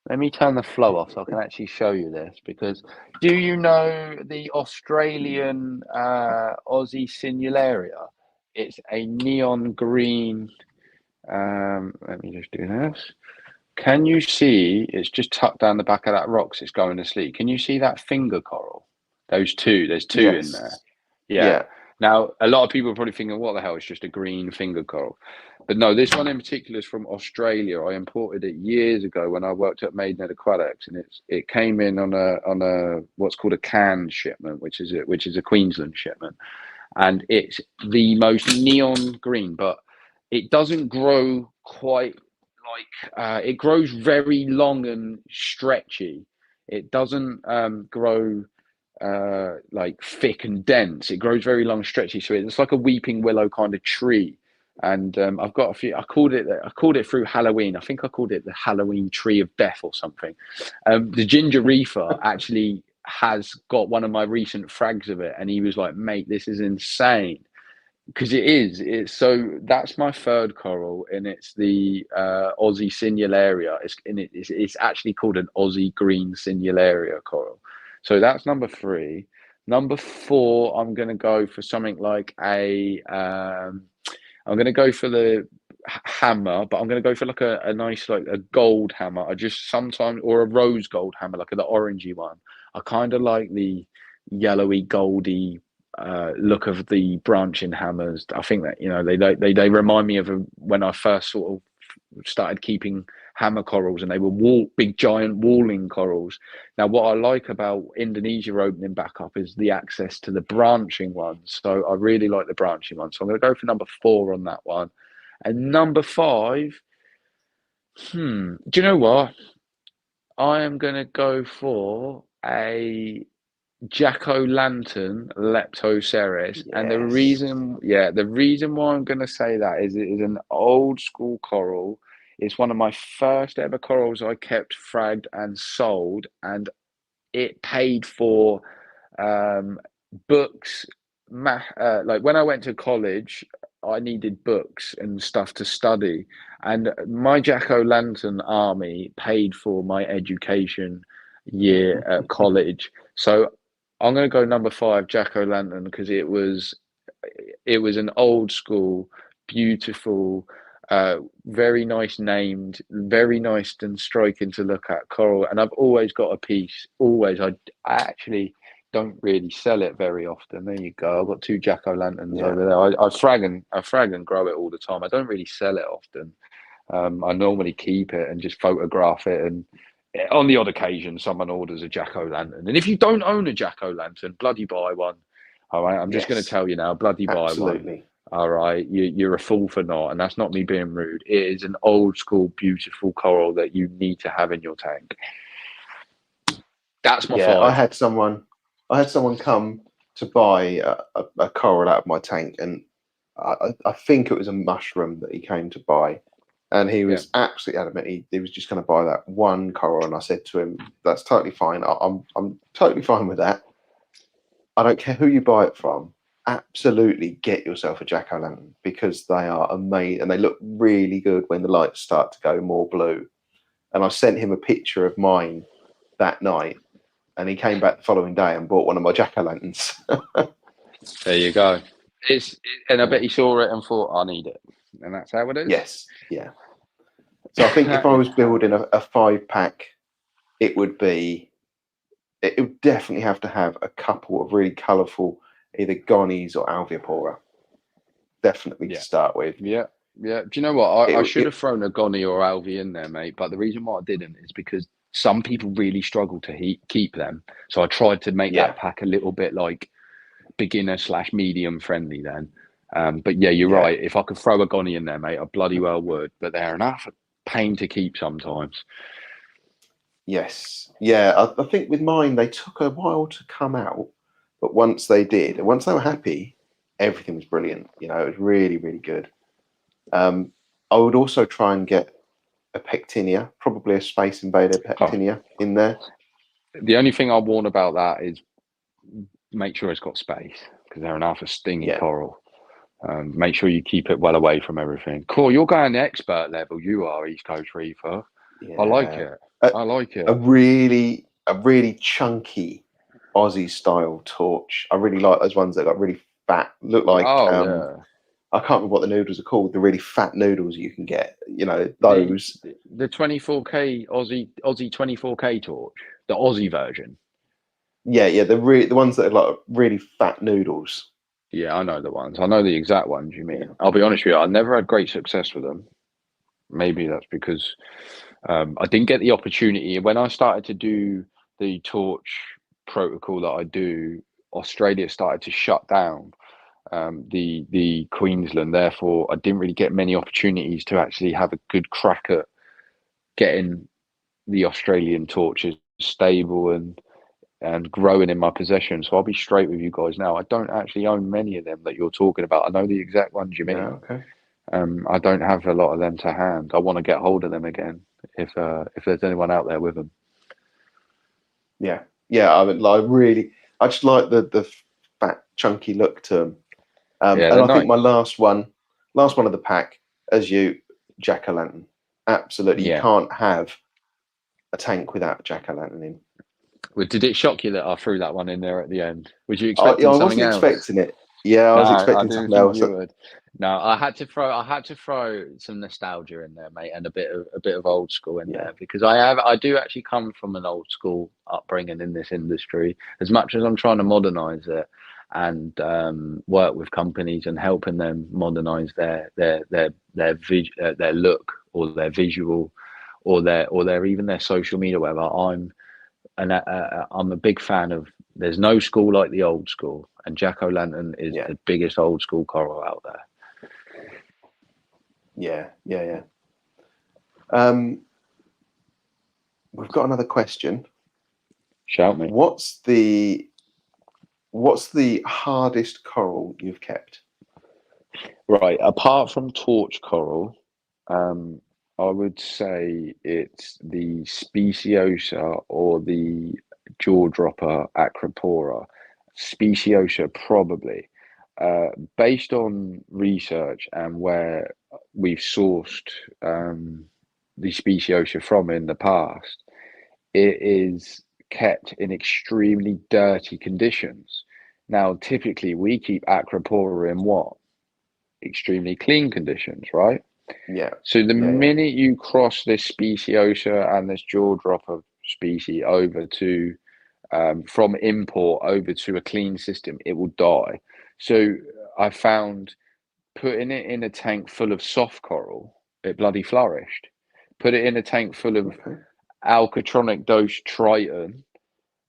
Let me turn the flow off so I can actually show you this. Because do you know the Australian Aussie Signalaria? It's a neon green. Let me just do this. Can you see? It's just tucked down the back of that rock. So it's going to sleep. Can you see that finger coral? Those two. There's 2 in there. Yes. Yeah. Yeah. Now, a lot of people are probably thinking, what the hell? It's just a green finger coral. But no, this one in particular is from Australia. I imported it years ago when I worked at Maidenhead Aquatics, and it came in on a what's called a Cairns shipment, which is a Queensland shipment, and it's the most neon green, but it doesn't grow quite like it grows very long and stretchy. It doesn't grow like thick and dense. It grows very long, stretchy. So it's like a weeping willow kind of tree. And I've got a few. I called it through Halloween. I think I called it the Halloween tree of death or something. The ginger reefer actually has got one of my recent frags of it, and he was like, "Mate, this is insane." Because it is. It's so that's my third coral, and it's the Aussie Signalaria. It's actually called an Aussie Green Signalaria coral. So that's number 3. Number 4, I'm going to go for something like a. I'm going to go for the hammer, but I'm going to go for like a nice like a gold hammer. I just sometimes or a rose gold hammer, like the orangey one. I kind of like the yellowy goldy look of the branching hammers. I think that they remind me of when I first sort of started keeping hammer corals, and they were big giant walling corals. Now, what I like about Indonesia opening back up is the access to the branching ones. So I really like the branching ones. So I'm going to go for number 4 on that one, and number 5. Do you know what? I am going to go for a Jack-o'-lantern Leptoceres. And Yes. the reason why I'm going to say that is it is an old school coral. It's one of my first ever corals I kept, fragged, and sold, and it paid for books. Like when I went to college, I needed books and stuff to study, and my jack-o'-lantern army paid for my education year at college. So I'm going to go number 5, jack-o'-lantern, because it was an old school, beautiful, very nice named, very nice and striking to look at coral. And I've always got a piece. Always, I actually don't really sell it very often. There you go. I've got 2 jack-o'-lanterns over there. I frag and grow it all the time. I don't really sell it often. I normally keep it and just photograph it, and on the odd occasion someone orders a jack-o'-lantern. And if you don't own a jack-o'-lantern, bloody buy one. All right, I'm just going to tell you now, bloody buy one. Absolutely. All right, you're a fool for not, and that's not me being rude. It is an old school, beautiful coral that you need to have in your tank. That's my Yeah, 5. I had someone come to buy a coral out of my tank, and I think it was a mushroom that he came to buy, and he was absolutely adamant he was just going to buy that one coral. And I said to him, "That's totally fine. I'm totally fine with that. I don't care who you buy it from. Absolutely get yourself a jack-o'-lantern, because they are amazing and they look really good when the lights start to go more blue." And I sent him a picture of mine that night, and he came back the following day and bought one of my jack-o'-lanterns. There you go. And I bet he saw it and thought, I need it, and that's how it is. Yes, yeah. So I think if I was building a 5-pack, it would definitely have to have a couple of really colourful either Gonis or Alveopora. Definitely to start with. Yeah. Do you know what? I should have thrown a Goni or Alvi in there, mate. But the reason why I didn't is because some people really struggle to keep them. So I tried to make that pack a little bit like beginner/medium friendly then. But yeah, you're right. If I could throw a Goni in there, mate, I bloody well would. But they're enough pain to keep sometimes. Yes. Yeah, I think with mine, they took a while to come out. But once they did, once they were happy, everything was brilliant. You know, it was really, really good. I would also try and get a Pectinia, probably a Space Invader Pectinia in there. The only thing I warn about that is make sure it's got space, because they're an alpha stingy coral. Make sure you keep it well away from everything. Cool, you're going the expert level. You are, East Coast Reefer. Yeah. I like it. I like it. A really chunky Aussie style torch. I really like those ones that got really fat. Look like I can't remember what the noodles are called. The really fat noodles you can get. You know, those. The 24K Aussie 24K torch, the Aussie version. Yeah, the ones that are like really fat noodles. Yeah, I know the ones. I know the exact ones you mean. I'll be honest with you, I never had great success with them. Maybe that's because I didn't get the opportunity. When I started to do the torch protocol that I do, Australia started to shut down the Queensland. Therefore, I didn't really get many opportunities to actually have a good crack at getting the Australian torches stable and growing in my possession. So I'll be straight with you guys now. I don't actually own many of them that you're talking about. I know the exact ones you mean. Yeah, okay. I don't have a lot of them to hand. I want to get hold of them again if there's anyone out there with them. Yeah. I mean, I just like the fat, chunky look to them. And I think my last one of the pack, as you, jack-o'-lantern. Absolutely, you can't have a tank without a jack-o'-lantern in. Well, did it shock you that I threw that one in there at the end? Was you expecting something else? I wasn't expecting it. Yeah, I was expecting something else. You would. No, I had to throw some nostalgia in there, mate, and a bit of old school in there, because I do actually come from an old school upbringing in this industry. As much as I'm trying to modernise it and work with companies and helping them modernise their look or their visual or their even their social media, whatever. I'm a big fan of. There's no school like the old school, and jack-o'-lantern is the biggest old school coral out there. Yeah. We've got another question. Shout me. What's the hardest coral you've kept? Right, apart from torch coral, I would say it's the Speciosa or the jaw dropper Acropora. Speciosa, probably. Uh, Based on research and where we've sourced the Speciosa from in the past, it is kept in extremely dirty conditions. Now, typically, we keep Acropora in what? Extremely clean conditions, right? Yeah, So the yeah, yeah. minute you cross this Speciosa and this jaw dropper species over to from import over to a clean system, it will die. So I found putting it in a tank full of soft coral, it bloody flourished. Put it in a tank full of Okay. alcatronic dose Triton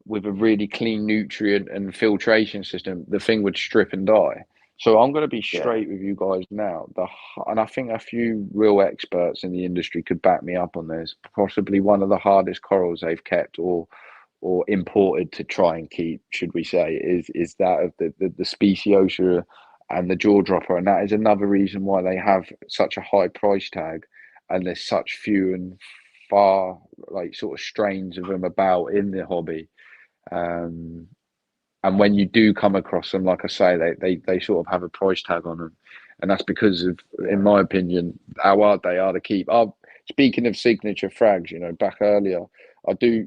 with a really clean nutrient and filtration system, the thing would strip and die. So I'm going to be Yeah, straight with you guys now. And I think a few real experts in the industry could back me up on this. Possibly one of the hardest corals they've kept or imported to try and keep, should we say, is that of the Speciosa and the jaw dropper, and that is another reason why they have such a high price tag, and there's such few and far like sort of strains of them about in the hobby. Um, and when you do come across them, like I say, they sort of have a price tag on them, and that's because of, in yeah, my opinion, how hard they are to keep. Speaking of signature frags, back earlier, I do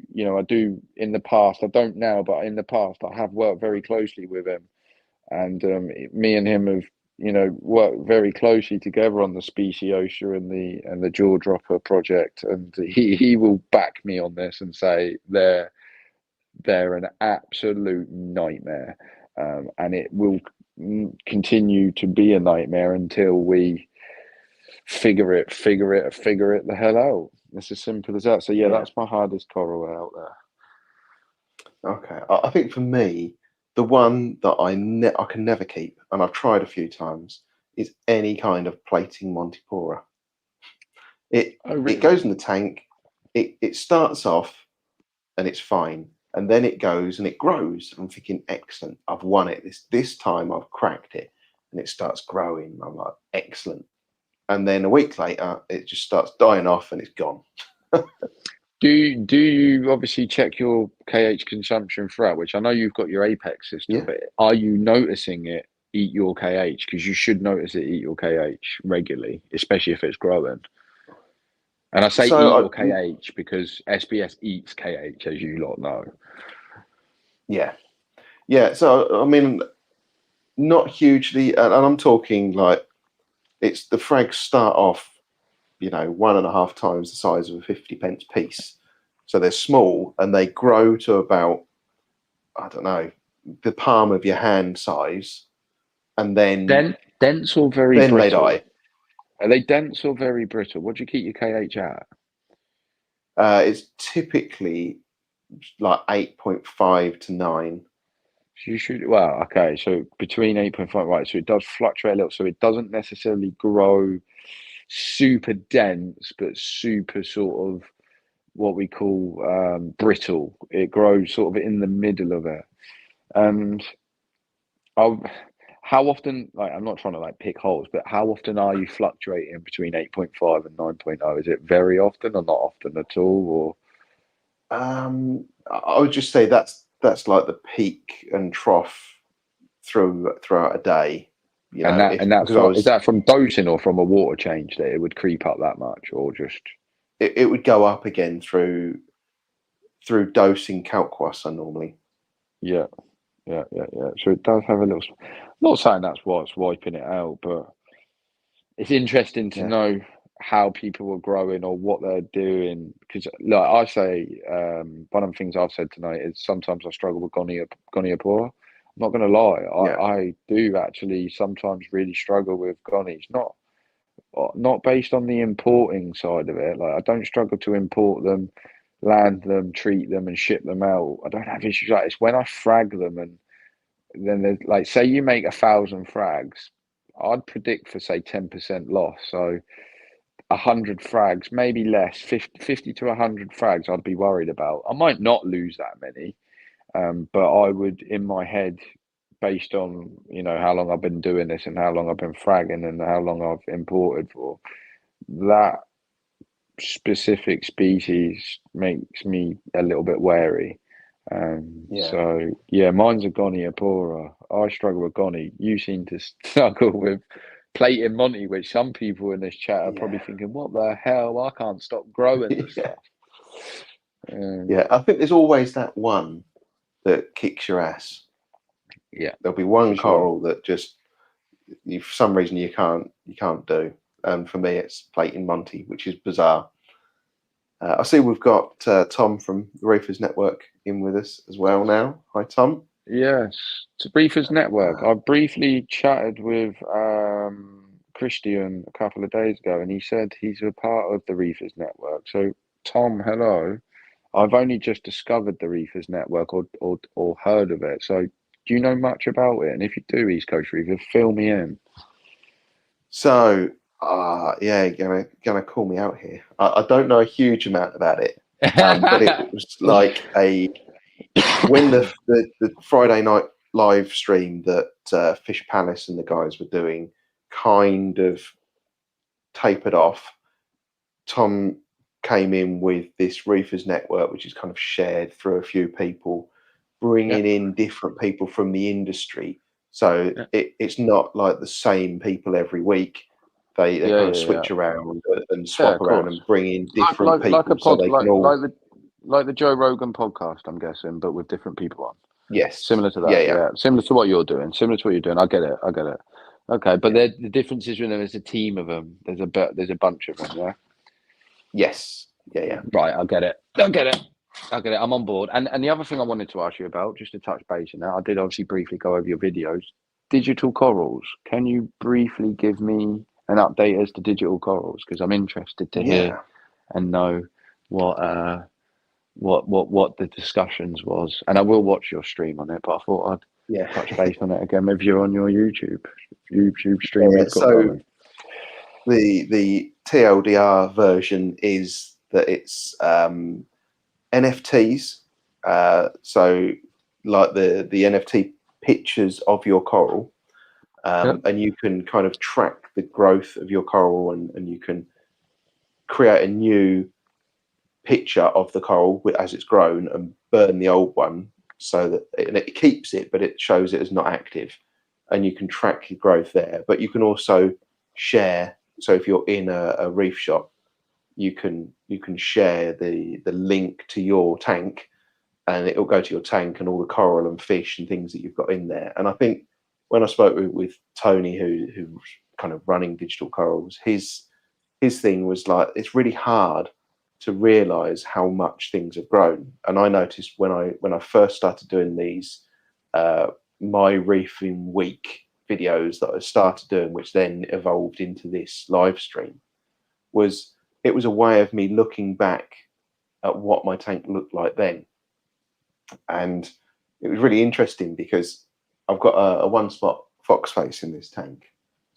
in the past. I don't now, but in the past, I have worked very closely with him, and me and him have worked very closely together on the Speciosa and the Jaw Dropper project, and he will back me on this and say they're an absolute nightmare, and it will continue to be a nightmare until we figure it the hell out. It's as simple as that. So yeah, yeah. that's my hardest coral out Okay. I think for me, the one that I can never keep, and I've tried a few times, is any kind of plating Montipora. It there. Oh, it really? goes in the tank. It starts off and it's fine, and then it goes and it grows. I'm thinking, excellent, I've won it. This time I've cracked it, and it starts growing. I'm like, excellent. And then a week later, it just starts dying off and it's gone. Do you obviously check your KH consumption throughout? Which I know you've got your Apex system, Yeah. but are you noticing it eat your KH? Because you should notice it eat your KH regularly, especially if it's growing. And I say So eat your I KH because SBS eats KH, as you lot know. yeah, yeah. So I mean, not hugely, and I'm talking like it's the frags start off, 1.5 times the size of a 50p piece. So they're small and they grow to about, I don't know, the palm of your hand size, and then Dense or very then they brittle? die. Are they dense or very brittle? What do you keep your KH at? It's typically like 8.5 to 9. So you should, well, okay, so between 8.5, right, so it does fluctuate a little, so it doesn't necessarily grow super dense, but super sort of what we call brittle. It grows sort of in the middle of it. And I'll, how often, like, I'm not trying to like pick holes, but how often are you fluctuating between 8.5 and 9.0? Is it very often or not often at all? Or I would just say that's like the peak and trough throughout a day. and If that's because I from, is was that from dosing or from a water change that it would creep up that much, or just it would go up again through dosing calquasa normally. yeah, yeah. So it does have a little. Not saying that's what's wiping it out, but it's interesting to Yeah, know how people are growing or what they're doing. Because, like I say, one of the things I've said tonight is sometimes I struggle with goniopora. I'm not going to lie, yeah, I do actually sometimes really struggle with gonies. Not based on the importing side of it. Like I don't struggle to import them, land them, treat them, and ship them out. I don't have issues like this. When I frag them, and then there's like, say you make 1,000 frags, I'd predict for say 10% loss. So 100 frags, maybe less, 50 to 100 frags, I'd be worried about. I might not lose that many, but I would, in my head, based on how long I've been doing this and how long I've been fragging and how long I've imported for, that specific species makes me a little bit wary. Yeah. So yeah, mine's a Goniopora. I struggle with Goni. You seem to struggle with plating Monty, which some people in this chat are probably Yeah. thinking, "What the hell? I can't stop growing the Yeah. stuff." Um, Yeah. I think there's always that one that kicks your ass. yeah, There'll be for one sure. coral that just for some reason you can't do. And for me, it's plating Monty, which is bizarre. I see we've got Tom from the Reefers Network in with us as well now. Hi, Tom. Yes, to Briefers Network. Uh, I briefly chatted with Christian a couple of days ago, and he said he's a part of the Reefers Network. So, Tom, hello. I've only just discovered the Reefers Network or heard of it. So, do you know much about it? And if you do, East Coast Reefers, fill me in. so, yeah, you're gonna call me out here. I don't know a huge amount about it, but it was like when the Friday night live stream that Fish Palace and the guys were doing kind of tapered off. Tom came in with this Reefers Network, which is kind of shared through a few people, Yeah, bringing in different people from the industry. So yeah, it's not like the same people every week. They yeah, kind of yeah, yeah. switch around and Yeah, swap of around course. and bring in Like different like a people so pod they can all. like the Joe Rogan podcast, I'm guessing, but with different people on. Yes. Similar to Yeah, that, yeah, yeah. Similar to what you're doing. Similar to what you're doing. I get it. I get it. Okay, but yeah. the difference is, there's a team of them. There's a bunch of them. Yeah. Yes. Yeah, yeah. Right. I get it. I get it. I get it. I'm on board. And the other thing I wanted to ask you about, just to touch base on that, I did obviously briefly go over your videos. Digital corals. Can you briefly give me an update as to digital corals? Because I'm interested to hear Yeah. and know what what the discussions was. And I will watch your stream on it, but I thought I'd Yeah. touch base on it again with you on your YouTube stream Yeah. you've got So going. the TLDR version is that it's NFTs. So like the NFT pictures of your coral, Yep. and you can kind of track the growth of your coral, and you can create a new picture of the coral as it's grown and burn the old one so that it keeps it, but it shows it as not active, and you can track your growth there. But you can also share. So if you're in a reef shop, you can share the link to your tank, and it'll go to your tank and all the coral and fish and things that you've got in there. And I think when I spoke with Tony, who's kind of running digital corals, his thing was like it's really hard to realize how much things have grown. And I noticed when I first started doing these my reefing week videos that I started doing, which then evolved into this live stream, was it was a way of me looking back at what my tank looked like then. And it was really interesting because I've got a one spot fox face in this tank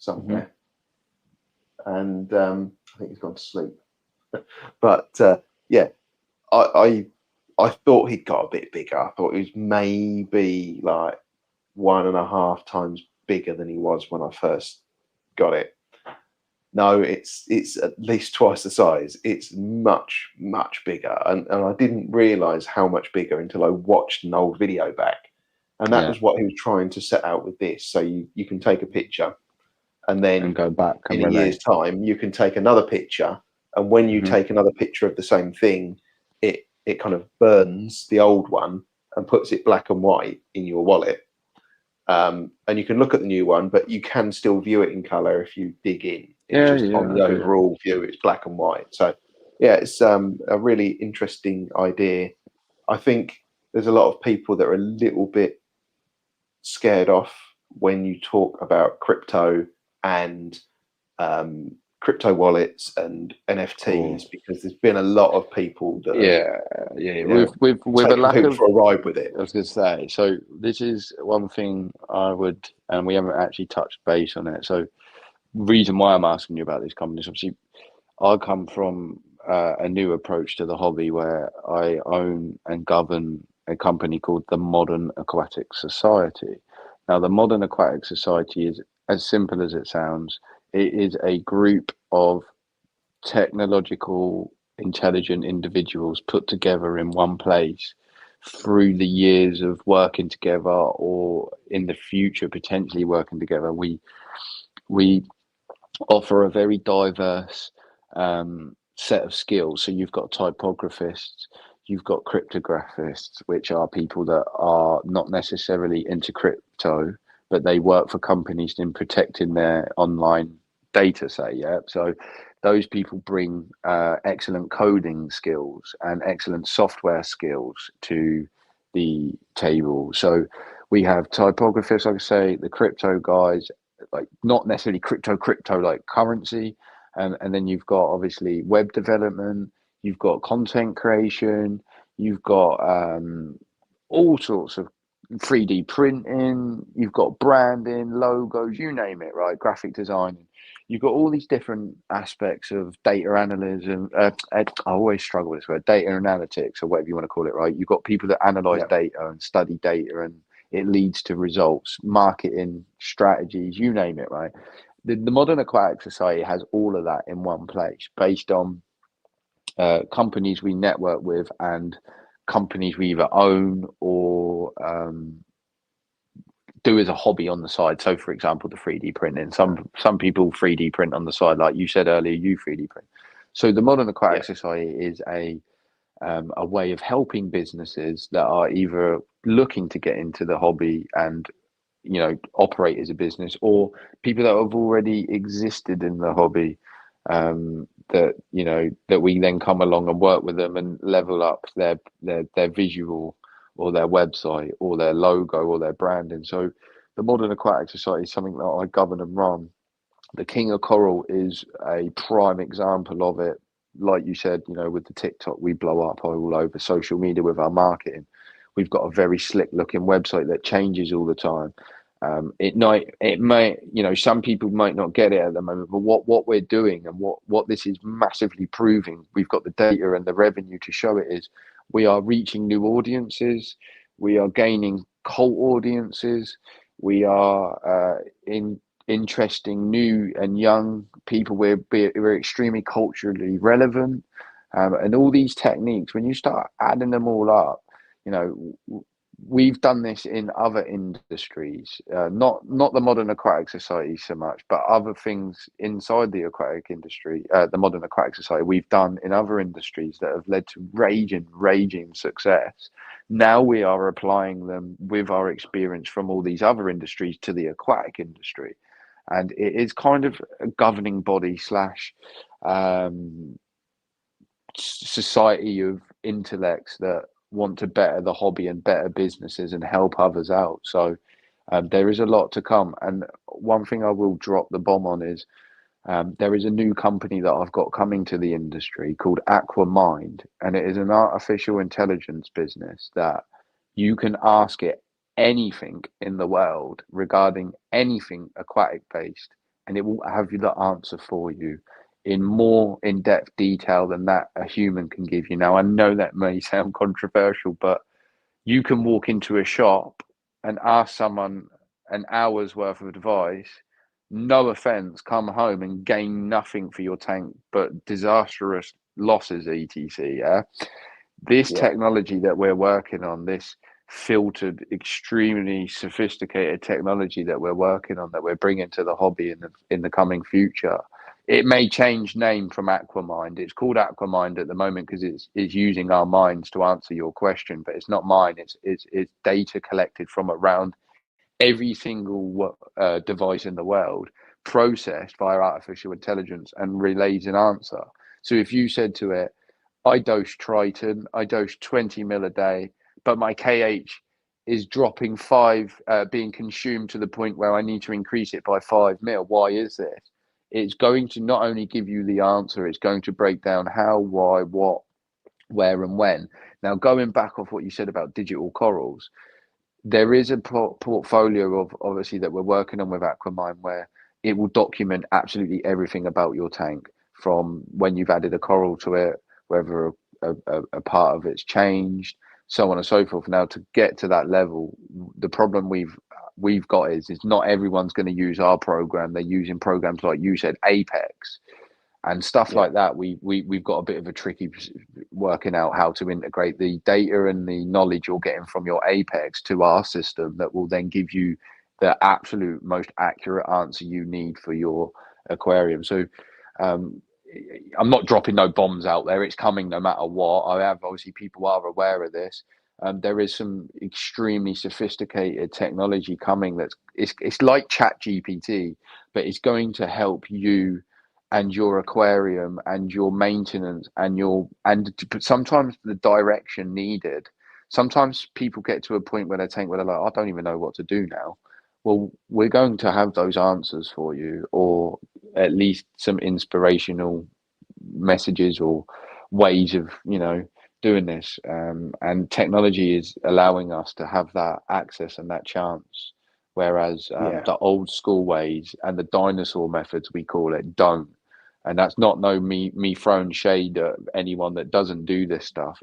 Mm-hmm. somewhere, and I think he's gone to sleep. But yeah, I I thought he'd got a bit bigger. I thought he was maybe like 1.5 times bigger than he was when I first got it. No, it's at least twice the size. It's much, much bigger. And I didn't realize how much bigger until I watched an old video back. And that Yeah. was what he was trying to set out with this. So you can take a picture, and And then go back in and a year's relate. time, you can take another picture. And when you Mm-hmm. take another picture of the same thing, it kind of burns the old one and puts it black and white in your wallet. And you can look at the new one, but you can still view it in color if you dig in. It's Yeah, just yeah, on I the get it. overall view, it's black and white. So, yeah, it's a really interesting idea. I think there's a lot of people that are a little bit scared off when you talk about crypto and crypto wallets and Oh, NFTs, because there's been a lot of people that have, yeah, yeah. you know, With a taken lack people of, for a ride with it. I was going to say. So this is one thing I would, and we haven't actually touched base on it. So reason why I'm asking you about these companies, obviously, I come from a new approach to the hobby where I own and govern a company called the Modern Aquatic Society. Now, the Modern Aquatic Society is as simple as it sounds. It is a group of technological, intelligent individuals put together in one place through the years of working together, or in the future potentially working together. We offer a very diverse set of skills. So you've got typographists, you've got cryptographists, which are people that are not necessarily into crypto, but they work for companies in protecting their online data, say, yeah. So those people bring excellent coding skills and excellent software skills to the table. So we have typographers, like I say, the crypto guys, like not necessarily crypto like currency, and then you've got obviously web development, you've got content creation, you've got all sorts of 3D printing, you've got branding, logos, you name it, right? Graphic design. You've got all these different aspects of data analysis. I always struggle with this word, data analytics, or whatever you want to call it, right? You've got people that analyze data and study data, and it leads to results, marketing strategies, you name it, right? The modern aquatic society has all of that in one place, based on companies we network with and companies we either own or do as a hobby on the side. So, for example, the 3D printing. Some people 3D print on the side, like you said earlier. You 3D print. So, the modern aquatic society is a way of helping businesses that are either looking to get into the hobby and operate as a business, or people that have already existed in the hobby, that we then come along and work with them and level up their visual, or their website, or their logo, or their branding. So the modern aquatic society is something that I govern and run. The King of Coral is a prime example of it. Like you said, with the TikTok, we blow up all over social media with our marketing. We've got a very slick looking website that changes all the time. It may, some people might not get it at the moment, but what we're doing, and what this is massively proving, we've got the data and the revenue to show it, is we are reaching new audiences, we are gaining cult audiences, we are interesting new and young people. We're extremely culturally relevant, and all these techniques, when you start adding them all up, we've done this in other industries, not the modern aquatic society so much, but other things inside the aquatic industry, the modern aquatic society, we've done in other industries that have led to raging success. Now we are applying them with our experience from all these other industries to the aquatic industry. And it is kind of a governing body slash society of intellects that want to better the hobby and better businesses and help others out. So there is a lot to come. And one thing I will drop the bomb on is there is a new company that I've got coming to the industry called Aquamind, and it is an artificial intelligence business that you can ask it anything in the world regarding anything aquatic based, and it will have you the answer for you in more in-depth detail than that a human can give you. Now, I know that may sound controversial, but you can walk into a shop and ask someone an hour's worth of advice, no offense, come home and gain nothing for your tank but disastrous losses, etc. Yeah, this technology that we're working on, this filtered, extremely sophisticated technology that we're working on, that we're bringing to the hobby in the coming future, it may change name from Aquamind. It's called Aquamind at the moment because it's using our minds to answer your question, but it's not mine. It's data collected from around every single device in the world, processed via artificial intelligence, and relays an answer. So if you said to it, I dose Triton, I dose 20 mil a day, but my KH is dropping 5, being consumed to the point where I need to increase it by 5 mil. Why is this? It's going to not only give you the answer, it's going to break down how, why, what, where, and when. Now, going back off what you said about digital corals, there is a portfolio of, obviously, that we're working on with Aquamind, where it will document absolutely everything about your tank, from when you've added a coral to it, whether a part of it's changed, so on and so forth. Now, to get to that level, the problem we've got is not everyone's going to use our program. They're using programs like you said, Apex, and stuff like that. We've got a bit of a tricky working out how to integrate the data and the knowledge you're getting from your apex to our system that will then give you the absolute most accurate answer you need for your aquarium. So I'm not dropping no bombs out there. It's coming no matter what. I have, obviously, people are aware of this. There is some extremely sophisticated technology coming it's like Chat GPT, but it's going to help you and your aquarium and your maintenance but sometimes the direction needed. Sometimes people get to a point where they're like, I don't even know what to do now. Well, we're going to have those answers for you, or at least some inspirational messages or ways of doing this, and technology is allowing us to have that access and that chance, whereas the old school ways and the dinosaur methods, we call it, don't. And that's not me throwing shade at anyone that doesn't do this stuff.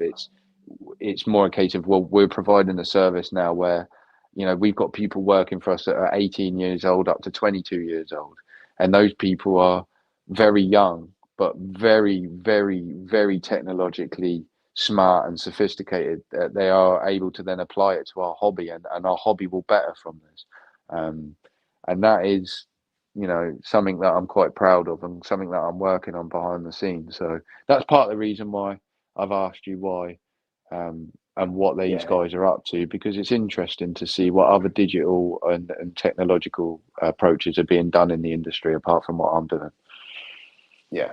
It's more a case of, well, we're providing a service now where we've got people working for us that are 18 years old up to 22 years old, and those people are very young but very, very, very technologically smart and sophisticated. They are able to then apply it to our hobby, and our hobby will better from this. And that is, something that I'm quite proud of, and something that I'm working on behind the scenes. So that's part of the reason why I've asked you why, and what these guys are up to, because it's interesting to see what other digital and technological approaches are being done in the industry apart from what I'm doing. Yeah.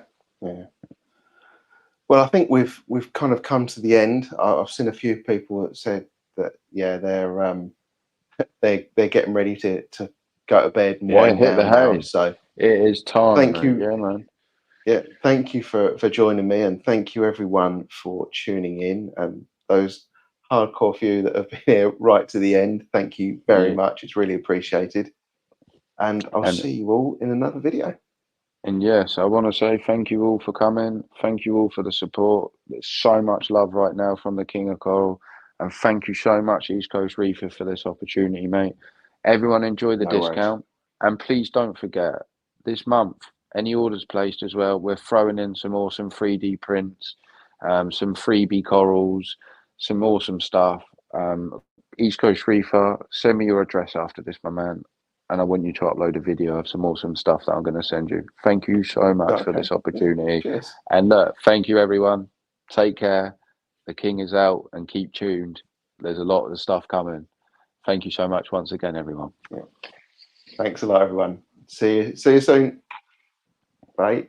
Well, I think we've kind of come to the end. I've seen a few people that said that they're getting ready to go to bed and wind hit the down now. hay. So it is time. Thank you. Yeah, man. Yeah, thank you for joining me, and thank you everyone for tuning in, and those hardcore few that have been here right to the end. Thank you very much. It's really appreciated. And I'll see you all in another video. And yes, I want to say thank you all for coming. Thank you all for the support. There's so much love right now from the King of Coral. And thank you so much, East Coast Reefer, for this opportunity, mate. Everyone enjoy the discount. And please don't forget, this month, any orders placed as well, we're throwing in some awesome 3D prints, some freebie corals, some awesome stuff. East Coast Reefer, send me your address after this, my man. And I want you to upload a video of some awesome stuff that I'm going to send you. Thank you so much for this opportunity. Cheers. And look, thank you, everyone. Take care. The King is out, and keep tuned. There's a lot of stuff coming. Thank you so much once again, everyone. Yeah. Thanks a lot, everyone. See you soon. Bye.